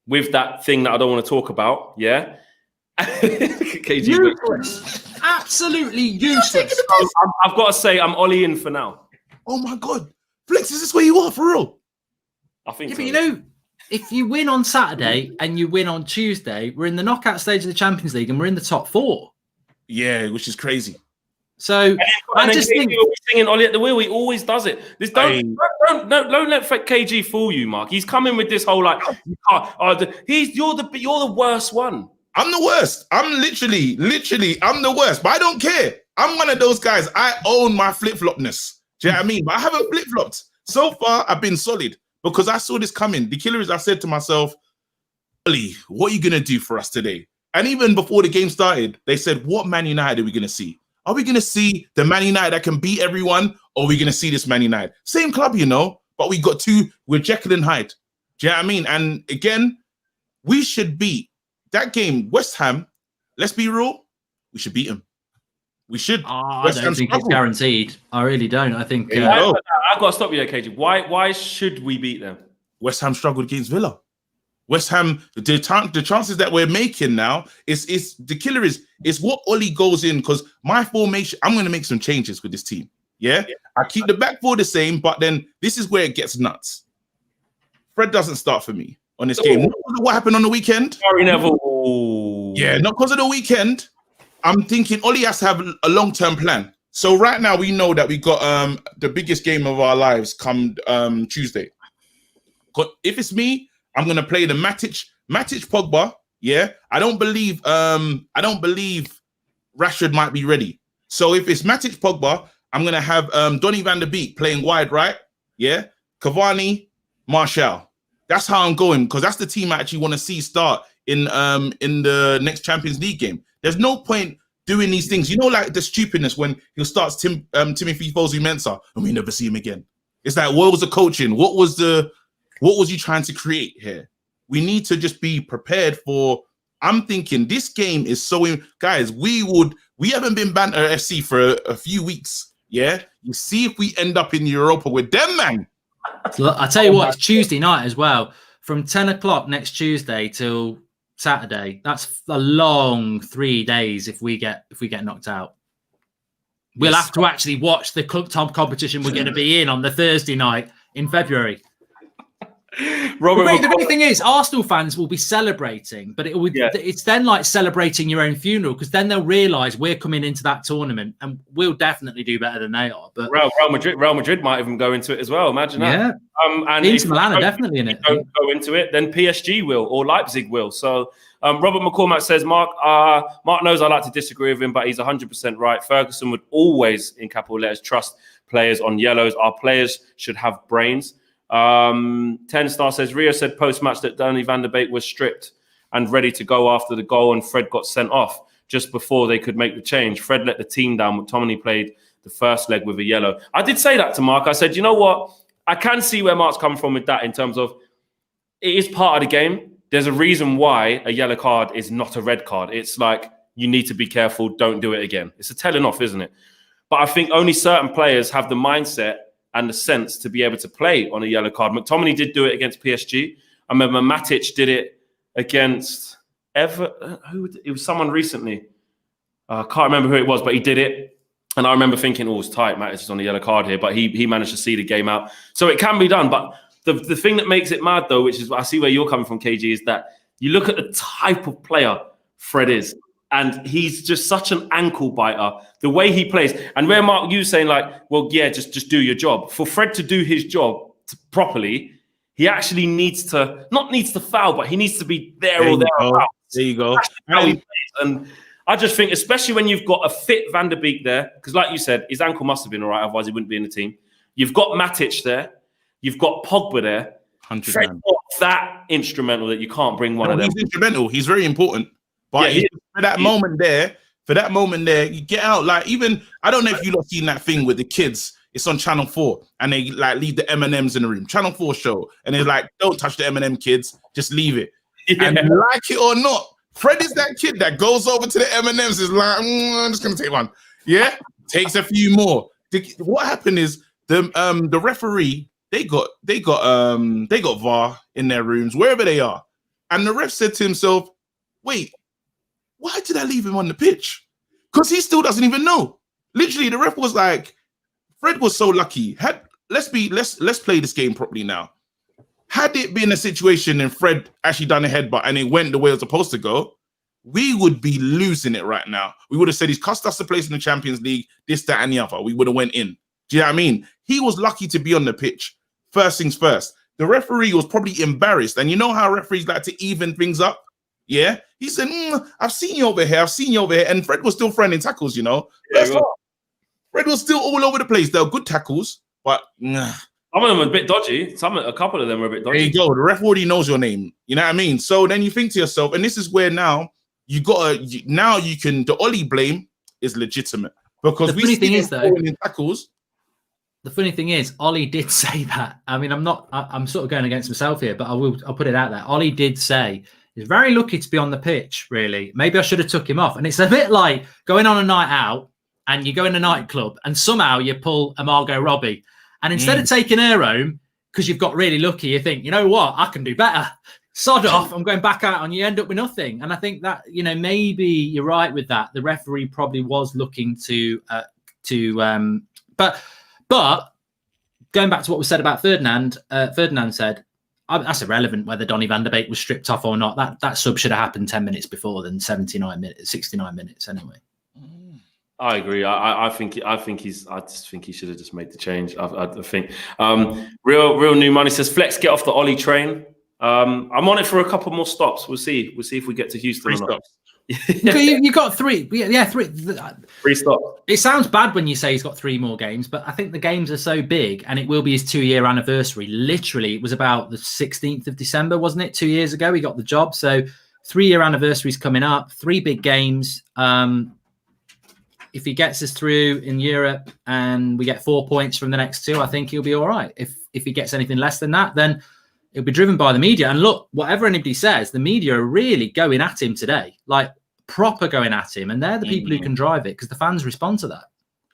[SPEAKER 1] with that thing that I don't want to talk about, KG,
[SPEAKER 2] useless. Absolutely useless.
[SPEAKER 1] I've got to say, I'm Ollie in for now.
[SPEAKER 3] Oh my God. Flex, is this where you are for real?
[SPEAKER 1] I think so.
[SPEAKER 2] But if you win on Saturday and you win on Tuesday, we're in the knockout stage of the Champions League and we're in the top 4.
[SPEAKER 3] Yeah, which is crazy.
[SPEAKER 2] So I just think
[SPEAKER 1] we'll be singing Ollie at the wheel. He always does it. Don't let KG fool you, Mark. He's coming with this whole like, you're the worst one.
[SPEAKER 3] I'm the worst. I'm literally, I'm the worst. But I don't care. I'm one of those guys. I own my flip-flopness. Do you know what I mean? But I haven't flip-flopped. So far, I've been solid because I saw this coming. The killer is, I said to myself, Ollie, what are you going to do for us today? And even before the game started, they said, what Man United are we going to see? Are we going to see the Man United that can beat everyone? Or are we going to see this Man United? Same club, but we got 2. We're Jekyll and Hyde. Do you know what I mean? And again, we should beat that game. West Ham, let's be real, we should beat them. We should.
[SPEAKER 2] I don't think it's guaranteed. I really don't. I think...
[SPEAKER 1] I've got to stop you there, KG. Why should we beat them?
[SPEAKER 3] West Ham struggled against Villa. West Ham, the chances that we're making now is the killer is what Ollie goes in, because my formation, I'm going to make some changes with this team. Yeah? I keep the back 4 the same, but then this is where it gets nuts. Fred doesn't start for me on this game. What happened on the weekend?
[SPEAKER 1] Sorry, Neville.
[SPEAKER 3] Yeah, not because of the weekend. I'm thinking Ollie has to have a long-term plan. So right now we know that we got the biggest game of our lives come Tuesday. If it's me, I'm going to play the Matic Matic, Pogba. Yeah, I don't believe Rashford might be ready. So if it's Matic, Pogba, I'm gonna have Donny van der Beek playing wide right. Yeah, Cavani, Martial. That's how I'm going, because that's the team I actually want to see start in the next Champions League game. There's no point doing these things. You know, like the stupidness when he starts Timothy Fosu-Mensah and we never see him again. It's like, what was the coaching? What was you trying to create here? We need to just be prepared for. I'm thinking this game is so guys. We haven't been Banter FC for a few weeks. Yeah, you see if we end up in Europa with them, man.
[SPEAKER 2] Look, I tell you what, it's Tuesday night as well. From 10 o'clock next Tuesday till Saturday. That's a long 3 days if we get knocked out. We'll have to actually watch the top competition we're going to be in on the Thursday night in February. The funny thing is, Arsenal fans will be celebrating, but it's then like celebrating your own funeral, because then they'll realise we're coming into that tournament and we'll definitely do better than they are. But
[SPEAKER 1] Real Madrid might even go into it as well. Imagine that.
[SPEAKER 2] And Inter Milan are definitely in it.
[SPEAKER 1] Don't go into it, then PSG will or Leipzig will. So Robert McCormack says, Mark knows I like to disagree with him, but he's 100% right. Ferguson would always, in capital letters, trust players on yellows. Our players should have brains. 10-star says, Rio said post-match that Donny van der Beek was stripped and ready to go after the goal, and Fred got sent off just before they could make the change. Fred let the team down. McTominay played the first leg with a yellow. I did say that to Mark. I said, you know what? I can see where Mark's coming from with that, in terms of it is part of the game. There's a reason why a yellow card is not a red card. It's like, you need to be careful. Don't do it again. It's a telling off, isn't it? But I think only certain players have the mindset and the sense to be able to play on a yellow card. McTominay did do it against PSG. I remember Matic did it against it was someone recently. I can't remember who it was, but he did it. And I remember thinking, oh, it's tight. Matic is on a yellow card here, but he managed to see the game out. So it can be done. But the thing that makes it mad, though, which is I see where you're coming from, KG, is that you look at the type of player Fred is. And he's just such an ankle biter, the way he plays. And where Mark, you saying like, well, yeah, just do your job. For Fred to do his job properly, he actually not needs to foul, but he needs to be there or thereabouts.
[SPEAKER 3] There you go.
[SPEAKER 1] And I just think, especially when you've got a fit Van der Beek there, because like you said, his ankle must have been all right, otherwise he wouldn't be in the team. You've got Matic there. You've got Pogba there. Fred's not that instrumental that you can't bring one of them.
[SPEAKER 3] He's instrumental. He's very important. But for that moment there, you get out. Like, even, I don't know if you've seen that thing with the kids. It's on Channel 4, and they like leave the M&Ms in the room. Channel 4 show, and they're like, "Don't touch the M&M, kids. Just leave it." Yeah. And like it or not, Fred is that kid that goes over to the M&Ms. Is like, I'm just gonna take one. Yeah, takes a few more. What happened is the referee they got VAR in their rooms wherever they are, and the ref said to himself, "Wait. Why did I leave him on the pitch?" Because he still doesn't even know. Literally, the ref was like, Fred was so lucky. Let's play this game properly now. Had it been a situation and Fred actually done a headbutt and it went the way it was supposed to go, we would be losing it right now. We would have said he's cost us a place in the Champions League, this, that, and the other. We would have went in. Do you know what I mean? He was lucky to be on the pitch. First things first. The referee was probably embarrassed. And you know how referees like to even things up? Yeah, he said, I've seen you over here. And Fred was still throwing tackles, you know. Yeah, Fred was still all over the place. They were good tackles, but
[SPEAKER 1] some of them are a bit dodgy. A couple of them are a bit dodgy.
[SPEAKER 3] There you go. The ref already knows your name. You know what I mean? So then you think to yourself, and this is where now you can, the Ollie blame is legitimate. Because
[SPEAKER 2] the funny thing is, though,
[SPEAKER 3] in tackles.
[SPEAKER 2] The funny thing is, Ollie did say that. I mean, I'm sort of going against myself here, but I'll put it out there. Ollie did say, he's very lucky to be on the pitch, really. Maybe I should have took him off. And it's a bit like going on a night out and you go in a nightclub and somehow you pull a Margot Robbie. And instead of taking her home, because you've got really lucky, you think, you know what, I can do better. Sod off, I'm going back out, and you end up with nothing. And I think that, maybe you're right with that. The referee probably was looking but going back to what was said about Ferdinand, Ferdinand said, that's irrelevant whether Donny van der Beek was stripped off or not. That sub should have happened 10 minutes before than 69 minutes anyway.
[SPEAKER 1] I agree. I just think he should have just made the change. I think. Real new money says Flex, get off the Ollie train. I'm on it for a couple more stops. We'll see. We'll see if we get to Houston or not.
[SPEAKER 2] You got 3. Yeah, 3.
[SPEAKER 1] 3 stops.
[SPEAKER 2] It sounds bad when you say he's got 3 more games, but I think the games are so big, and it will be his 2-year anniversary. Literally, it was about the 16th of December, wasn't it? 2 years ago, he got the job. So 3-year anniversary is coming up. 3 big games. If he gets us through in Europe and we get 4 points from the next 2, I think he'll be all right. If he gets anything less than that, then it'll be driven by the media. And look, whatever anybody says, the media are really going at him today, like proper going at him. And they're the people who can drive it because the fans respond to that.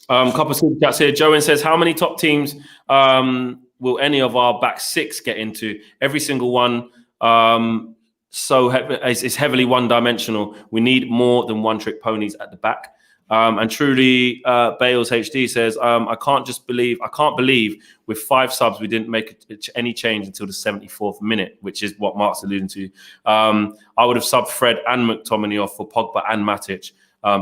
[SPEAKER 1] Couple of super chats here. Joan says, how many top teams will any of our back 6 get into? Every single one. It's heavily one-dimensional. We need more than one-trick ponies at the back. And truly, Bales HD says, I can't believe with 5 subs we didn't make any change until the 74th minute, which is what Mark's alluding to. I would have subbed Fred and McTominay off for Pogba and Matic.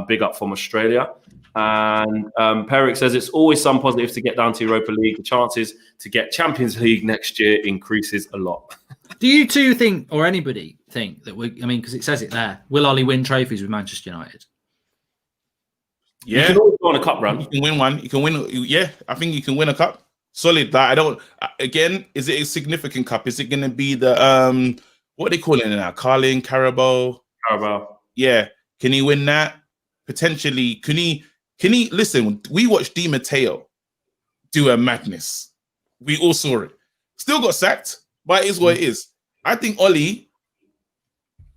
[SPEAKER 1] Big up from Australia. And Peric says it's always some positives to get down to Europa League. The chances to get Champions League next year increases a lot.
[SPEAKER 2] Do you two think, or anybody think that because it says it there, will Ollie win trophies with Manchester United?
[SPEAKER 3] Yeah,
[SPEAKER 1] you can always go on a cup run.
[SPEAKER 3] You can win one. You can win. Yeah, I think you can win a cup. Solid. That I don't. Again, is it a significant cup? Is it going to be the what are they calling it now? Carling, Carabao. Yeah. Can he win that? Potentially. Can he? Listen? We watched Di Matteo do a madness. We all saw it. Still got sacked, but it is what it is. I think Ollie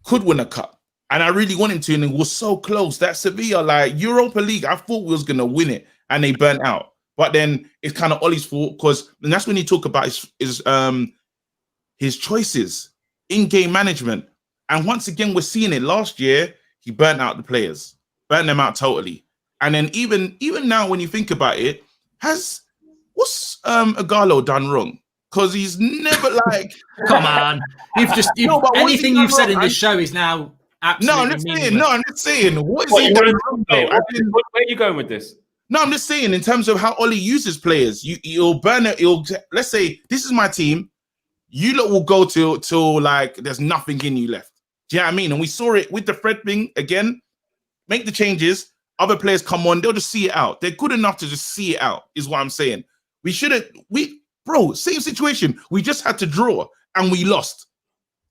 [SPEAKER 3] could win a cup. And I really want him to, and it was so close. That Sevilla, like Europa League, I thought we was going to win it, and they burnt out. But then it's kind of Ollie's fault, because that's when you talk about his choices, in-game management. And once again, we're seeing it. Last year, he burnt out the players, burnt them out totally. And then even now, when you think about it, what's Igalo done wrong? Because he's never like...
[SPEAKER 2] Come on. Anything you've said in this show is now... Absolutely
[SPEAKER 3] I'm just saying. What is he doing wrong, though?
[SPEAKER 1] Where are you going with this?
[SPEAKER 3] No, I'm just saying in terms of how Ollie uses players. You'll burn it. Let's say this is my team. You lot will go till like there's nothing in you left. Do you know what I mean? And we saw it with the Fred thing again. Make the changes. Other players come on. They'll just see it out. They're good enough to just see it out. Is what I'm saying. Bro, same situation. We just had to draw and we lost.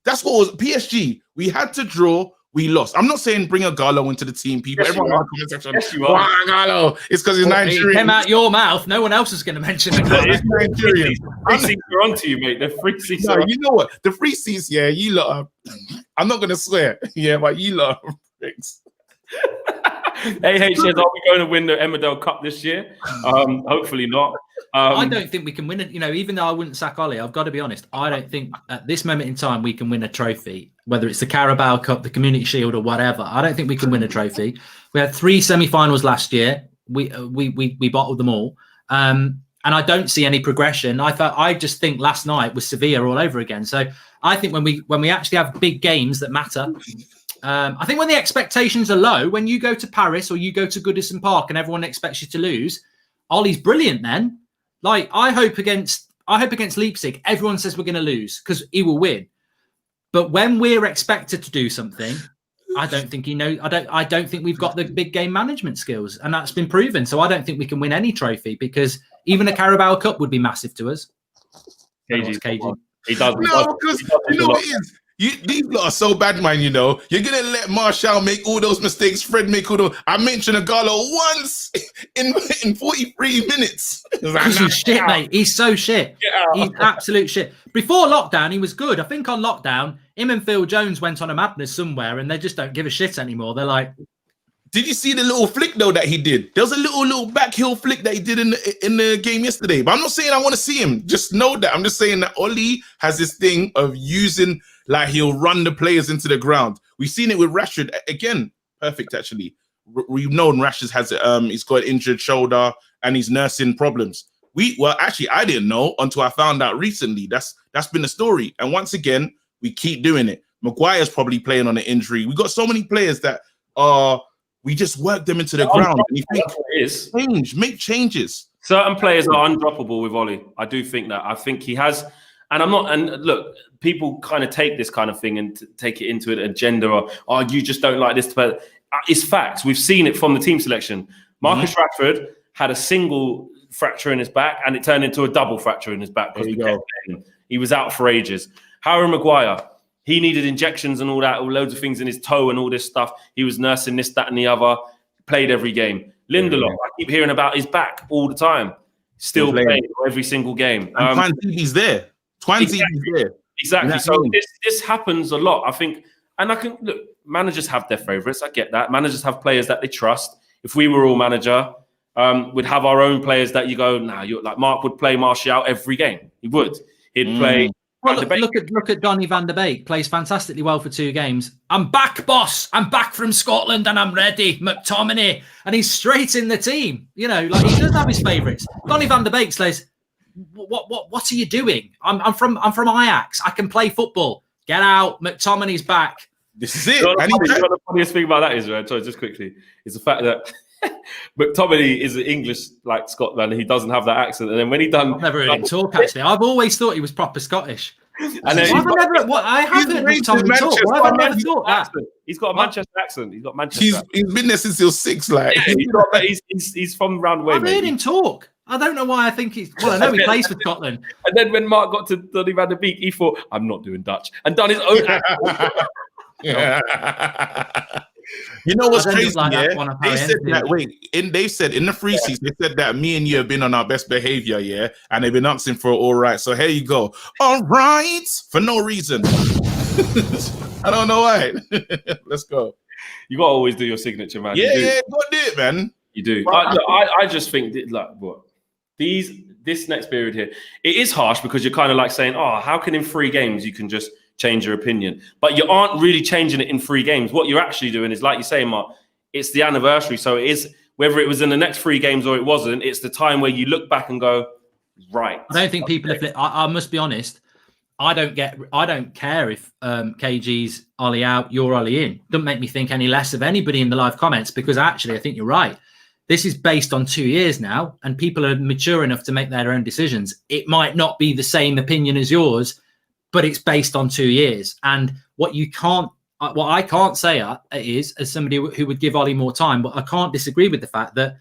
[SPEAKER 3] That's what was PSG. We had to draw. We lost. I'm not saying bring a Gallo into the team, people.
[SPEAKER 1] Yes,
[SPEAKER 3] everyone in the comment section.
[SPEAKER 1] Yes, you are.
[SPEAKER 3] Gallo. It's because he's Nigerian.
[SPEAKER 2] It came out your mouth. No one else is going to mention it.
[SPEAKER 3] It's Nigerian.
[SPEAKER 1] Free seats are onto you, mate. The free seats
[SPEAKER 3] No,
[SPEAKER 1] are
[SPEAKER 3] you know what? The free seats, yeah, you lot are... I'm not going to swear. Yeah, but you lot are pricks.
[SPEAKER 1] AH says, are we going to win the Emmerdale Cup this year? Hopefully not.
[SPEAKER 2] I don't think we can win it. Even though I wouldn't sack Ollie, I've got to be honest. I don't think at this moment in time we can win a trophy, whether it's the Carabao Cup, the Community Shield, or whatever. I don't think we can win a trophy. We had 3 semi-finals last year. We bottled them all, and I don't see any progression. I just think last night was Sevilla all over again. So I think when we actually have big games that matter. I think when the expectations are low, when you go to Paris or you go to Goodison Park and everyone expects you to lose, Ollie's brilliant then. Like I hope against Leipzig, everyone says we're going to lose because he will win. But when we're expected to do something, I don't think he knows. I don't think we've got the big game management skills, and that's been proven. So I don't think we can win any trophy because even a Carabao Cup would be massive to us.
[SPEAKER 1] KG. He does.
[SPEAKER 3] No, because you know what it is. These lot are so bad, man, you know. You're going to let Martial make all those mistakes, Fred make all those... I mentioned Igalo once in 43 minutes.
[SPEAKER 2] Because he's shit, mate. He's so shit. He's absolute shit. Before lockdown, he was good. I think on lockdown, him and Phil Jones went on a madness somewhere and they just don't give a shit anymore. They're like...
[SPEAKER 3] Did you see the little flick, though, that he did? There was a little backheel flick that he did in the game yesterday. But I'm not saying I want to see him. Just know that. I'm just saying that Ollie has this thing of using... Like he'll run the players into the ground. We've seen it with Rashford again. Perfect, actually. We've known Rashford has he's got an injured shoulder and he's nursing problems. Actually, I didn't know until I found out recently. That's been the story. And once again, we keep doing it. Maguire's probably playing on an injury. We got so many players that we just work them into the ground. And you think make changes.
[SPEAKER 1] Certain players are undroppable with Ollie. I do think that. I think he has. And I'm not, and look, people kind of take this kind of thing and take it into an agenda, or, oh, you just don't like this. But it's facts. We've seen it from the team selection. Marcus Rashford had a single fracture in his back and it turned into a double fracture in his back because he was out for ages. Harry Maguire, he needed injections and all that, loads of things in his toe and all this stuff. He was nursing this, that, and the other, played every game. Lindelof, I keep hearing about his back all the time. Still playing every single game.
[SPEAKER 3] And Twanzi's there. Twanzi's there.
[SPEAKER 1] Exactly. So this happens a lot, I think. And I can look, managers have their favourites. I get that. Managers have players that they trust. If we were all manager, we'd have our own players that you go, nah, you're like Mark would play Martial every game. He would. He'd play.
[SPEAKER 2] Well, look at Donny van der Beek. Plays fantastically well for 2 games. I'm back, boss. I'm back from Scotland and I'm ready. McTominay. And he's straight in the team. You know, like he does have his favourites. Donny van der Beek says, what are you doing? I'm from Ajax. I can play football. Get out. McTominay's back.
[SPEAKER 3] This is it.
[SPEAKER 1] You know the funniest thing about that is, right? Sorry, just quickly, is the fact that McTominay is English like Scotland. He doesn't have that accent. And then when he done,
[SPEAKER 2] I've never heard him talk. Actually, I've always thought he was proper Scottish.
[SPEAKER 1] And then
[SPEAKER 2] I haven't heard McTominay talk. Why have I never thought that?
[SPEAKER 1] He's got a Manchester accent. He's got Manchester.
[SPEAKER 3] He's been there since he was 6. Like
[SPEAKER 1] he's from round way.
[SPEAKER 2] I've heard him talk. I don't know why I think he's. Well, I know he plays for Scotland.
[SPEAKER 1] And then when Mark got to Donny van der Beek, he thought, "I'm not doing Dutch," and done his own accent.
[SPEAKER 3] You know what's crazy? They said that. They said in the free seats, they said that me and you have been on our best behavior, and they've been asking for all right. So here you go, all right, for no reason. I don't know why. Let's go.
[SPEAKER 1] You gotta always do your signature, man.
[SPEAKER 3] Yeah, you gotta do it, man.
[SPEAKER 1] You do. I just think like what this next period here, it is harsh because you're kind of like saying, oh, how can in 3 games you can just change your opinion? But you aren't really changing it in 3 games. What you're actually doing is, like you say, Mark, it's the anniversary. So it is, whether it was in the next 3 games or it wasn't, it's the time where you look back and go, right.
[SPEAKER 2] I don't think people have. I must be honest. I don't care if KG's Ollie out, you're Ollie in. Doesn't make me think any less of anybody in the live comments, because actually I think you're right. This is based on 2 years now, and people are mature enough to make their own decisions. It might not be the same opinion as yours, but it's based on 2 years. And what I can't say is, as somebody who would give Ollie more time, but I can't disagree with the fact that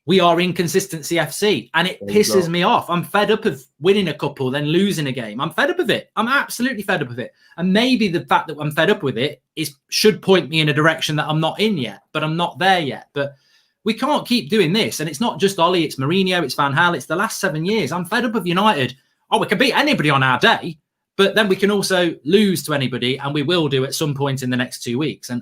[SPEAKER 2] we are inconsistency FC, and it pisses me off. I'm fed up of winning a couple, then losing a game. I'm fed up of it. I'm absolutely fed up of it. And maybe the fact that I'm fed up with it should point me in a direction that I'm not in yet, but I'm not there yet. But we can't keep doing this. And it's not just Ollie, it's Mourinho, it's Van Gaal, it's the last 7 years. I'm fed up of United. Oh, we can beat anybody on our day, but then we can also lose to anybody, and we will do at some point in the next 2 weeks. And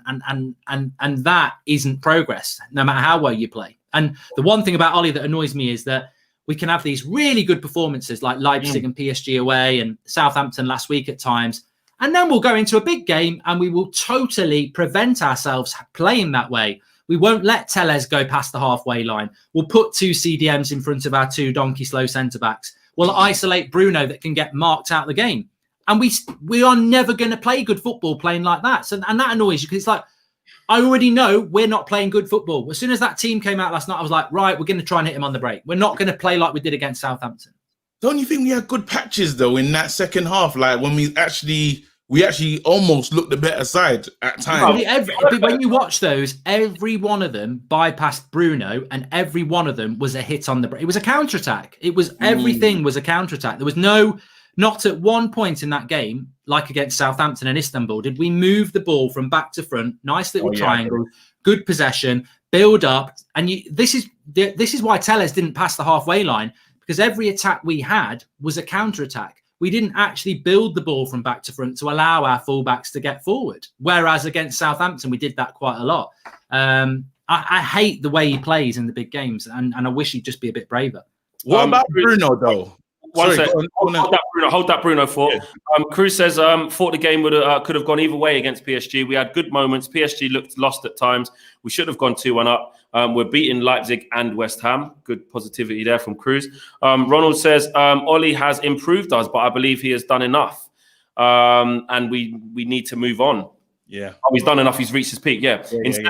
[SPEAKER 2] that isn't progress, no matter how well you play. And the one thing about Ollie that annoys me is that we can have these really good performances like Leipzig and PSG away and Southampton last week at times. And then we'll go into a big game and we will totally prevent ourselves playing that way. We won't let Telles go past the halfway line. We'll put 2 CDMs in front of our 2 donkey slow centre-backs. We'll isolate Bruno that can get marked out of the game. And we are never going to play good football playing like that. So, and that annoys you, because it's like, I already know we're not playing good football. As soon as that team came out last night, I was like, right, we're going to try and hit him on the break. We're not going to play like we did against Southampton.
[SPEAKER 3] Don't you think we had good patches, though, in that second half? Like, when we actually almost looked the better side at times.
[SPEAKER 2] When you watch those, every one of them bypassed Bruno, and every one of them was a hit on the break. It was a counter-attack. It was everything was a counter-attack. There was not at one point in that game, like against Southampton and Istanbul, did we move the ball from back to front. Nice little triangle, good possession, build up. And this is why Telles didn't pass the halfway line, because every attack we had was a counter-attack. We didn't actually build the ball from back to front to allow our fullbacks to get forward. Whereas against Southampton, we did that quite a lot. I hate the way he plays in the big games, and I wish he'd just be a bit braver.
[SPEAKER 3] What about Bruno, though?
[SPEAKER 1] Hold that Bruno thought. Yeah. Cruz says, thought the game could have gone either way against PSG. We had good moments. PSG looked lost at times. We should have gone 2-1 up. We're beating Leipzig and West Ham. Good positivity there from Cruz. Ronald says, Ollie has improved us, but I believe he has done enough. And we need to move on.
[SPEAKER 3] Yeah.
[SPEAKER 1] Oh, he's done enough. He's reached his peak. Yeah. In 7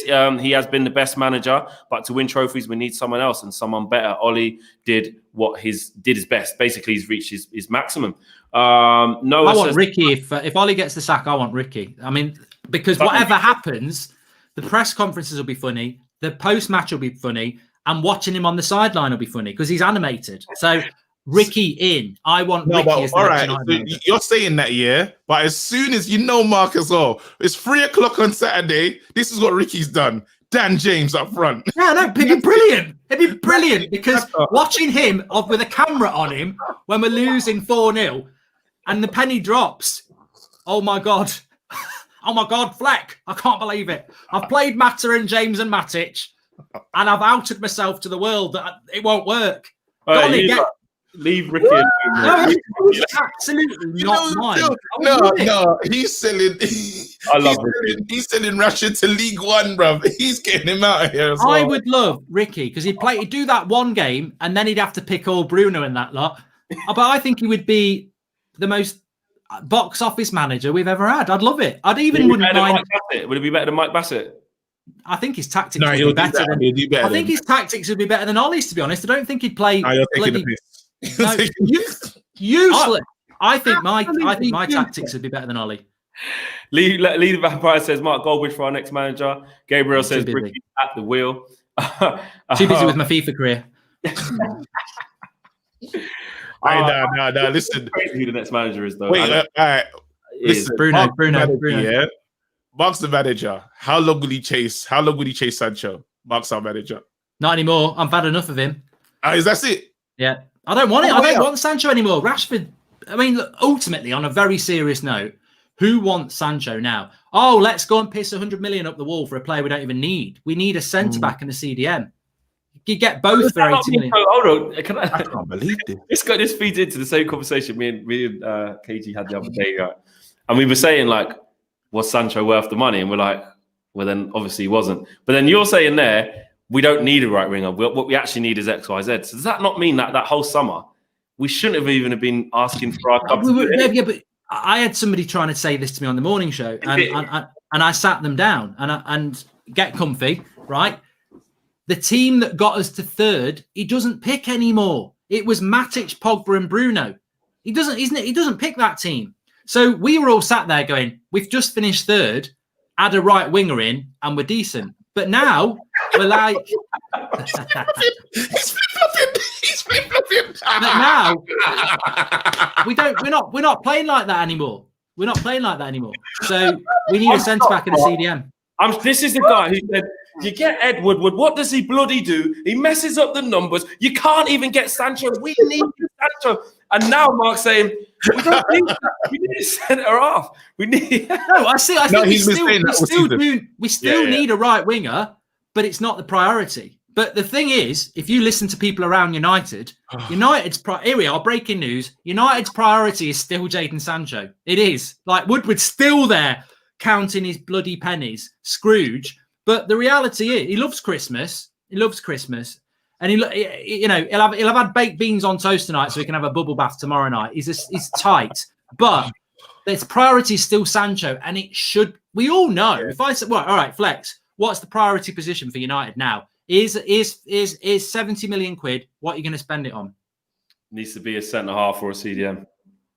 [SPEAKER 1] years, he has been the best manager, but to win trophies, we need someone else and someone better. Ollie did his best. Basically, he's reached his maximum. Noah
[SPEAKER 2] I want Ricky. If Ollie gets the sack, I want Ricky. I mean, because whatever happens, the press conferences will be funny, the post match will be funny, and watching him on the sideline will be funny because he's animated. So Ricky in. I want Ricky as the
[SPEAKER 3] all
[SPEAKER 2] next
[SPEAKER 3] right.
[SPEAKER 2] United
[SPEAKER 3] So you're saying that, yeah, but as soon as Mark as well, it's 3 o'clock on Saturday. This is what Ricky's done. Dan James up front.
[SPEAKER 2] Yeah, no, it'd be brilliant. It'd be brilliant because watching him with a camera on him when we're losing 4-0 and the penny drops. Oh my God. Oh my God, Fleck. I can't believe it. I've played Mata and James and Matic and I've outed myself to the world that it won't work.
[SPEAKER 1] Leave Ricky.
[SPEAKER 2] No, it's absolutely not mine.
[SPEAKER 3] No, he's selling.
[SPEAKER 1] I love Ricky.
[SPEAKER 3] He's selling Rashford to League One, bruv. He's getting him out of here as well.
[SPEAKER 2] I would love Ricky because he'd do that one game and then he'd have to pick all Bruno in that lot. But I think he would be the most box office manager we've ever had. I'd love it. I'd even wouldn't mind.
[SPEAKER 1] Would it be better than Mike Bassett?
[SPEAKER 2] I think his tactics would be better than. I think his tactics would be better than Ollie's. To be honest, I don't think he'd play.
[SPEAKER 3] You're taking the piss.
[SPEAKER 2] No, useless. I think my tactics would be better than Ollie.
[SPEAKER 1] Lee the Vampire says Mark Goldbridge for our next manager. Gabriel says Ricky at the wheel.
[SPEAKER 2] Too busy with my FIFA career.
[SPEAKER 3] No. Listen,
[SPEAKER 1] who the next manager is though?
[SPEAKER 3] Wait, all right. Listen,
[SPEAKER 2] Bruno.
[SPEAKER 3] Yeah, Mark's the manager. How long will he chase? How long will he chase Sancho? Mark's our manager.
[SPEAKER 2] Not anymore. I've had enough of him.
[SPEAKER 3] That's it?
[SPEAKER 2] Yeah. I don't want it. I don't want Sancho anymore. Rashford, I mean, look, ultimately, on a very serious note, who wants Sancho now? Oh, let's go and piss 100 million up the wall for a player we don't even need. We need a centre-back and a CDM. You get both for 80 million.
[SPEAKER 1] Hold on.
[SPEAKER 3] I can't believe this.
[SPEAKER 1] This feeds into the same conversation me and KG had the other day. And we were saying, like, was Sancho worth the money? And we're like, well, then obviously he wasn't. But then you're saying there, we don't need a right winger. What we actually need is X, Y, Z. So does that not mean that whole summer we shouldn't have even been asking for our club?
[SPEAKER 2] Yeah, but I had somebody trying to say this to me on the morning show, and I sat them down and get comfy, right? The team that got us to third, he doesn't pick anymore. It was Matic, Pogba, and Bruno. He doesn't pick that team. So we were all sat there going, we've just finished third, add a right winger in, and we're decent. But now we're like,
[SPEAKER 3] he's flip-flopping.
[SPEAKER 2] But now we're not playing like that anymore. We're not playing like that anymore. So we need a centre back and a CDM.
[SPEAKER 1] This is the guy who said, you get Ed Woodward. What does he bloody do? He messes up the numbers. You can't even get Sancho. We need Sancho. And now Mark's saying, we don't need that. We need a centre half. We need.
[SPEAKER 2] No, I think we still need a right winger, but it's not the priority. But the thing is, if you listen to people around United, here we are, breaking news. United's priority is still Jadon Sancho. It is. Like Woodward's still there counting his bloody pennies. Scrooge. But the reality is, he loves Christmas. And he'll have had baked beans on toast tonight, so he can have a bubble bath tomorrow night. He's tight, but his priority is still Sancho, and it should. We all know. If I said, well, all right, Flex, what's the priority position for United now? Is 70 million quid? What are you going to spend it on?
[SPEAKER 1] Needs to be a centre half or a CDM.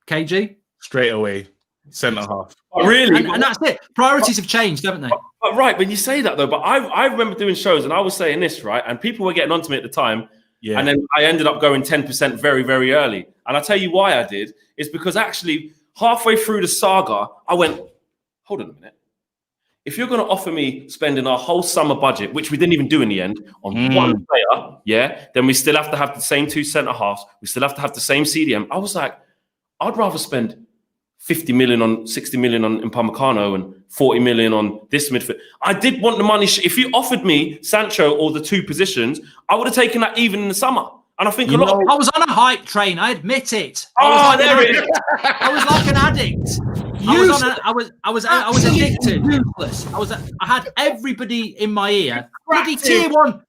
[SPEAKER 2] KG
[SPEAKER 3] straight away, centre half.
[SPEAKER 1] Oh, really?
[SPEAKER 2] And that's it. Priorities have changed, haven't they?
[SPEAKER 1] But right, when you say that though, but I remember doing shows and I was saying this, right? And people were getting onto me at the time. Yeah. And then I ended up going 10% very, very early. And I'll tell you why I did. It's because actually halfway through the saga, I went, hold on a minute. If you're going to offer me spending our whole summer budget, which we didn't even do in the end, on one player, then we still have to have the same two centre halves. We still have to have the same CDM. I was like, I'd rather spend 50 million on 60 million on Upamecano and 40 million on this midfield. I did want the money. If you offered me Sancho or the two positions, I would have taken that even in the summer. And I think I
[SPEAKER 2] was on a hype train. I admit it.
[SPEAKER 1] There it is.
[SPEAKER 2] I was like an addict. I was addicted. Useless. I had everybody in my ear. Bloody tier one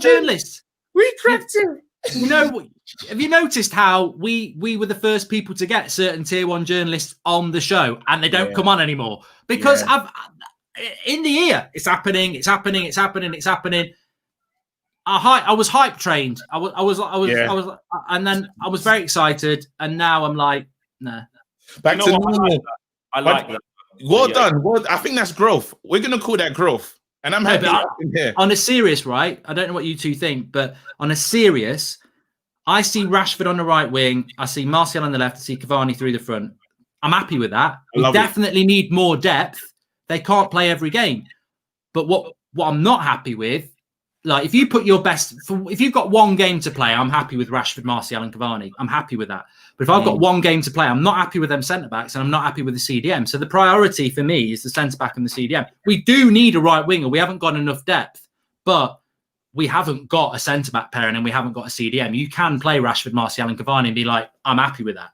[SPEAKER 2] journalists.
[SPEAKER 3] We cracked him.
[SPEAKER 2] You know, have you noticed how we were the first people to get certain tier 1 journalists on the show, and they don't come on anymore because in the ear it's happening. I was hype trained. I was, and then I was very excited, and now I'm like, nah.
[SPEAKER 3] Back to normal.
[SPEAKER 1] I like that.
[SPEAKER 3] Well done. Well, I think that's growth. We're gonna call that growth, and I'm happy.
[SPEAKER 2] On a serious, right? I don't know what you two think, but on a serious, I see Rashford on the right wing. I see Martial on the left. I see Cavani through the front. I'm happy with that. We definitely need more depth. They can't play every game. But what I'm not happy with, like, if you put your best, if you've got one game to play, I'm happy with Rashford, Martial, and Cavani. I'm happy with that. But if I've got one game to play, I'm not happy with them centre backs, and I'm not happy with the CDM. So the priority for me is the centre back and the CDM. We do need a right winger. We haven't got enough depth, but we haven't got a centre back pairing, and we haven't got a CDM. You can play Rashford, Martial, and Cavani and be like, I'm happy with that.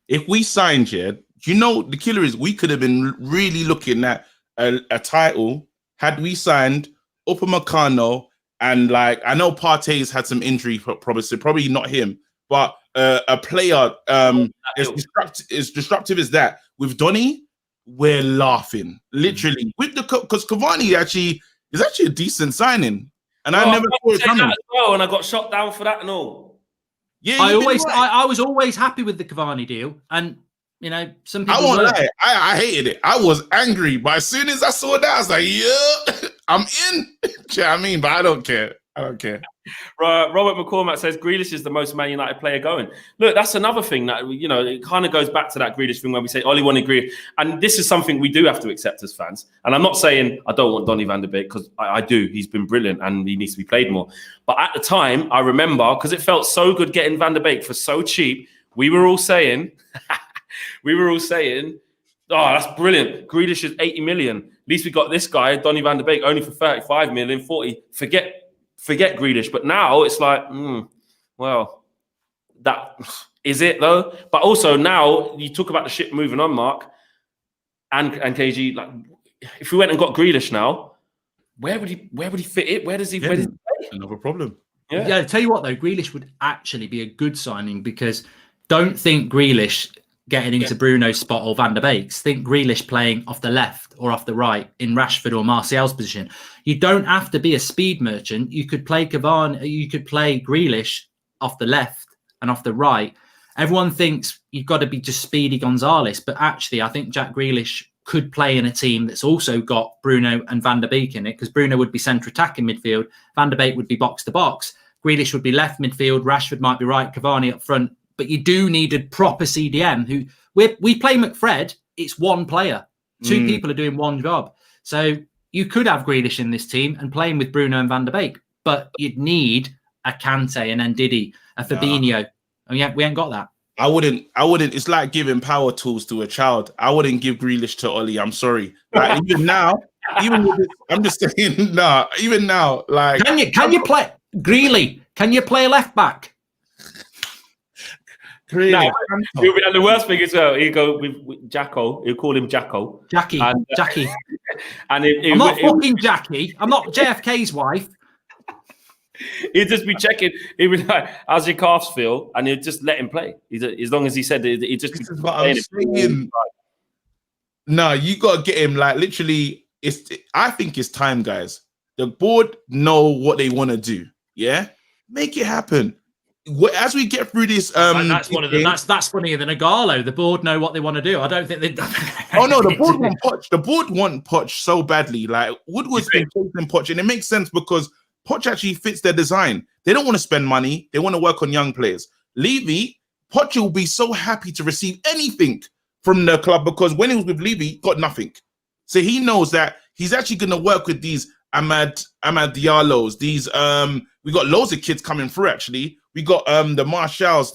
[SPEAKER 3] If we signed, the killer is we could have been really looking at a title had we signed Upamecano. And like, I know Partey's had some injury problems, so probably not him, but a player as disruptive as that. With Donny, we're laughing literally with because Cavani is actually a decent signing, and I never saw it coming.
[SPEAKER 1] And I got shot down for that and all.
[SPEAKER 3] Yeah,
[SPEAKER 2] I was always happy with the Cavani deal, and some people.
[SPEAKER 3] I won't lie, I hated it. I was angry, but as soon as I saw that, I was like, yeah, I'm in. Do you know what I mean? But I don't care.
[SPEAKER 1] Robert McCormack says Grealish is the most Man United player going. Look, that's another thing that, it kind of goes back to that Grealish thing where we say Ollie wanted Grealish. And this is something we do have to accept as fans. And I'm not saying I don't want Donny van de Beek, because I do. He's been brilliant and he needs to be played more. But at the time, I remember, because it felt so good getting Van de Beek for so cheap, we were all saying, oh, that's brilliant. Grealish is 80 million. At least we got this guy, Donny van de Beek, only for 35 million, 40. Forget Grealish. But now it's like, well, that is it though. But also now you talk about the ship moving on, Mark and KG. Like, if we went and got Grealish now, where would he fit it? Where does he play?
[SPEAKER 3] Another problem.
[SPEAKER 2] Yeah, tell you what though, Grealish would actually be a good signing, because don't think Grealish getting into Bruno's spot or Van der Beek's. Think Grealish playing off the left or off the right in Rashford or Martial's position. You don't have to be a speed merchant. You could play Cavani, you could play Grealish off the left and off the right. Everyone thinks you've got to be just Speedy Gonzalez, but actually I think Jack Grealish could play in a team that's also got Bruno and Van der Beek in it, because Bruno would be centre attacking midfield, Van der Beek would be box to box, Grealish would be left midfield, Rashford might be right, Cavani up front. But you do need a proper CDM. Who we play McFred, it's one player. Two people are doing one job. So you could have Grealish in this team and playing with Bruno and Van der Beek, but you'd need a Kante, an Ndidi, a Fabinho. And we ain't got that.
[SPEAKER 3] I wouldn't. It's like giving power tools to a child. I wouldn't give Grealish to Ollie. I'm sorry. Like, even now, I'm just saying, nah. Even now, like,
[SPEAKER 2] can you play Greeley? Can you play left back?
[SPEAKER 1] No, and the worst thing is, he'll go with Jacko. He'll call him Jacko.
[SPEAKER 2] Jackie. Jackie.
[SPEAKER 1] And
[SPEAKER 2] I'm not fucking Jackie. I'm not JFK's wife.
[SPEAKER 1] He'd just be checking. He'd be like, how's your calves feel? And he'd just let him play. As long as he said it, he'd just
[SPEAKER 3] this is what I'm saying. No, you got to get him, like, literally. I think it's time, guys. The board know what they want to do. Yeah? Make it happen. As we get through this,
[SPEAKER 2] that's one of the that's funnier than a Garlo. The board know what they want to do. I don't think they.
[SPEAKER 3] Oh no, the board want Poch. The board want Poch so badly. Like, Woodward's been chasing Poch, and it makes sense because Poch actually fits their design. They don't want to spend money. They want to work on young players. Levy, Poch will be so happy to receive anything from the club, because when he was with Levy, he got nothing. So he knows that he's actually going to work with these Ahmad Diallos. These we got loads of kids coming through. Actually, we got the Marshals.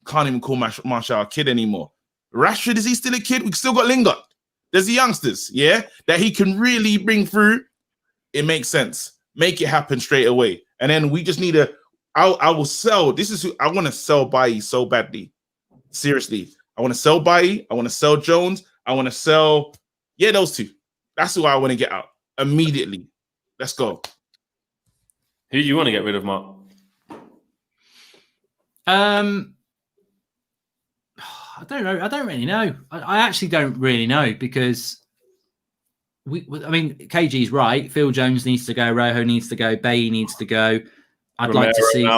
[SPEAKER 3] Can't even call Marshall a kid anymore. Rashford, is he still a kid? We still got Lingard. There's the youngsters, that he can really bring through. It makes sense. Make it happen straight away. And then we just need I will sell. This is who I want to sell Bailly so badly. Seriously. I want to sell Bailly. I want to sell Jones. I want to sell, those two. That's who I want to get out immediately. Let's go.
[SPEAKER 1] Who do you want to get rid of, Mark?
[SPEAKER 2] I don't know. I don't really know. I actually don't really know because I mean, KG's right. Phil Jones needs to go. Rojo needs to go. Bailly needs to go. I'd like to see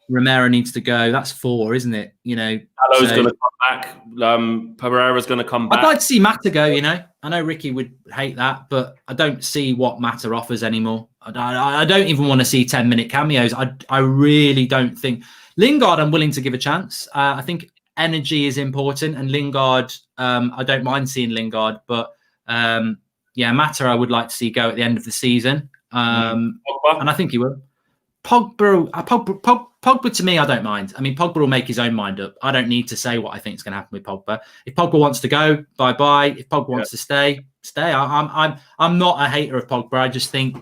[SPEAKER 2] Romero needs to go. That's 4, isn't it? You know,
[SPEAKER 1] Hello's going to come back. Pereira's going to come back.
[SPEAKER 2] I'd like to see Mata go. You know, I know Ricky would hate that, but I don't see what Mata offers anymore. I don't even want to see 10-minute cameos. I really don't think Lingard. I'm willing to give a chance. I think energy is important, and Lingard. I don't mind seeing Lingard, but yeah, Mata I would like to see go at the end of the season, and I think he will. Pogba to me, I don't mind. I mean, Pogba will make his own mind up. I don't need to say what I think is going to happen with Pogba. If Pogba wants to go, bye. If Pogba wants to stay. I'm not a hater of Pogba. I just think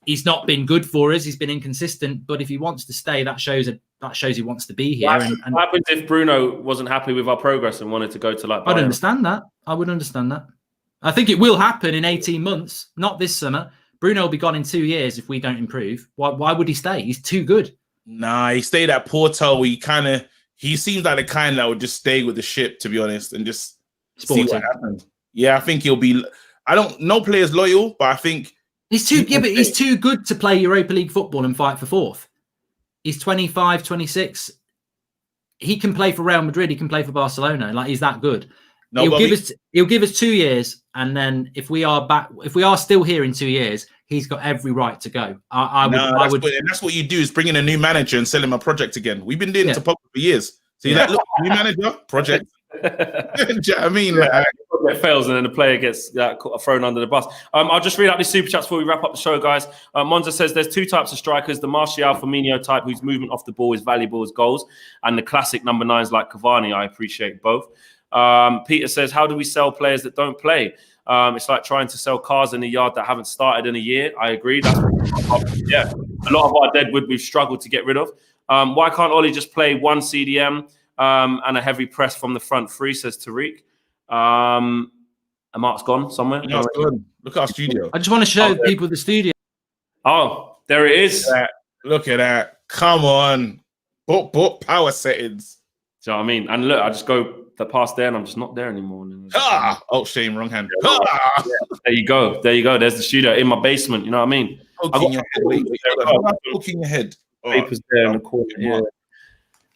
[SPEAKER 2] he's not been good for us. He's been inconsistent. But if he wants to stay, that shows he wants to be here.
[SPEAKER 1] What happens if Bruno wasn't happy with our progress and wanted to go to like Bayern?
[SPEAKER 2] I'd understand that. I would understand that. I think it will happen in 18 months, not this summer. Bruno will be gone in 2 years if we don't improve. Why would he stay? He's too good. Nah,
[SPEAKER 3] he stayed at Porto. He seems like the kind that would just stay with the ship, to be honest, and just see what happens. Yeah, I think he'll be. No player's loyal, but I think
[SPEAKER 2] he's too. Yeah, but he's too good to play Europa League football and fight for 4th. He's 25, 26. He can play for Real Madrid. He can play for Barcelona. Like, he's that good. He'll give us 2 years, and then if we are still here in 2 years, he's got every right to go.
[SPEAKER 3] That's what you do, is bring in a new manager and sell him a project again. We've been doing it to Pogba for years. So you're like, look, new manager, project. Do you know what I mean?
[SPEAKER 1] It fails, and then the player gets thrown under the bus. I'll just read out these super chats before we wrap up the show, guys. Monza says there's 2 types of strikers: the Martial Firmino type, whose movement off the ball is valuable as goals, and the classic number 9s like Cavani. I appreciate both. Peter says, how do we sell players that don't play? It's like trying to sell cars in a yard that haven't started in a year. I agree. That's a lot of our deadwood we've struggled to get rid of. Why can't Ollie just play 1 CDM and a heavy press from the front 3, says Tariq. And Mark's gone somewhere.
[SPEAKER 3] Yeah, look at our studio.
[SPEAKER 2] I just want to show people the studio.
[SPEAKER 1] Oh, there it is.
[SPEAKER 3] Look at that. Come on. Book power settings.
[SPEAKER 1] Do you know what I mean? And look, I just go past there and I'm just not there anymore.
[SPEAKER 3] Oh, shame, wrong hand.
[SPEAKER 1] Yeah, there you go. There's the studio in my basement. You know what I mean?
[SPEAKER 3] Poking your head.
[SPEAKER 1] Papers there in the corner. Yeah.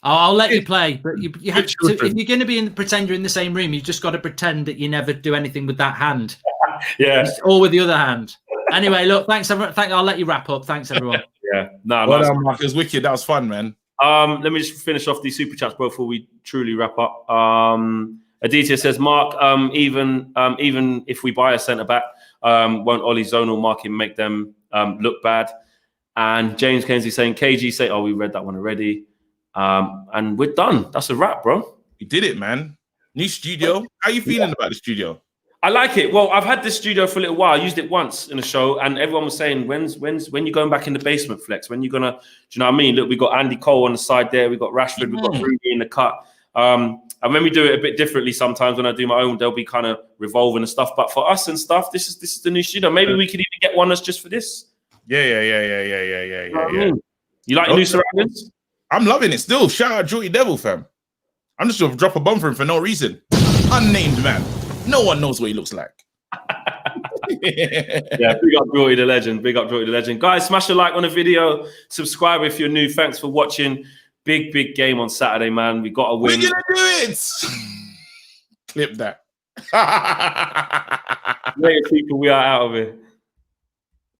[SPEAKER 2] I'll let you play, but you have to, if you're going to be pretend you're in the same room, you've just got to pretend that you never do anything with that hand.
[SPEAKER 1] Yeah.
[SPEAKER 2] Or with the other hand. Anyway, look, thanks everyone. I'll let you wrap up. Thanks everyone.
[SPEAKER 1] Yeah.
[SPEAKER 3] Mark, it was wicked. That was fun, man.
[SPEAKER 1] Let me just finish off these super chats before we truly wrap up. Aditya says, Mark, even if we buy a centre back, won't Ollie's zonal marking make them look bad? And James Kenzie saying, KG say, we read that one already. And we're done. That's a wrap, bro.
[SPEAKER 3] We did it, man. New studio. How are you feeling about the studio?
[SPEAKER 1] I like it. Well, I've had this studio for a little while. I used it once in a show, and everyone was saying, when you going back in the basement, Flex? When you gonna? Do you know what I mean? Look, we got Andy Cole on the side there. We got Rashford. We got Rudy in the cut. And when we do it a bit differently, sometimes when I do my own, they'll be kind of revolving and stuff. But for us and stuff, this is the new studio. Maybe we could even get one that's just for this.
[SPEAKER 3] Yeah.
[SPEAKER 1] You like new surroundings?
[SPEAKER 3] I'm loving it still. Shout out Jordy Devil, fam. I'm just gonna drop a bomb for him for no reason. Unnamed man. No one knows what he looks like.
[SPEAKER 1] Yeah, big up Jordy the legend. Big up Jordy the legend. Guys, smash a like on the video. Subscribe if you're new. Thanks for watching. Big game on Saturday, man. We got to win.
[SPEAKER 3] We're gonna do it. Clip that.
[SPEAKER 1] Later, people. We are out of here.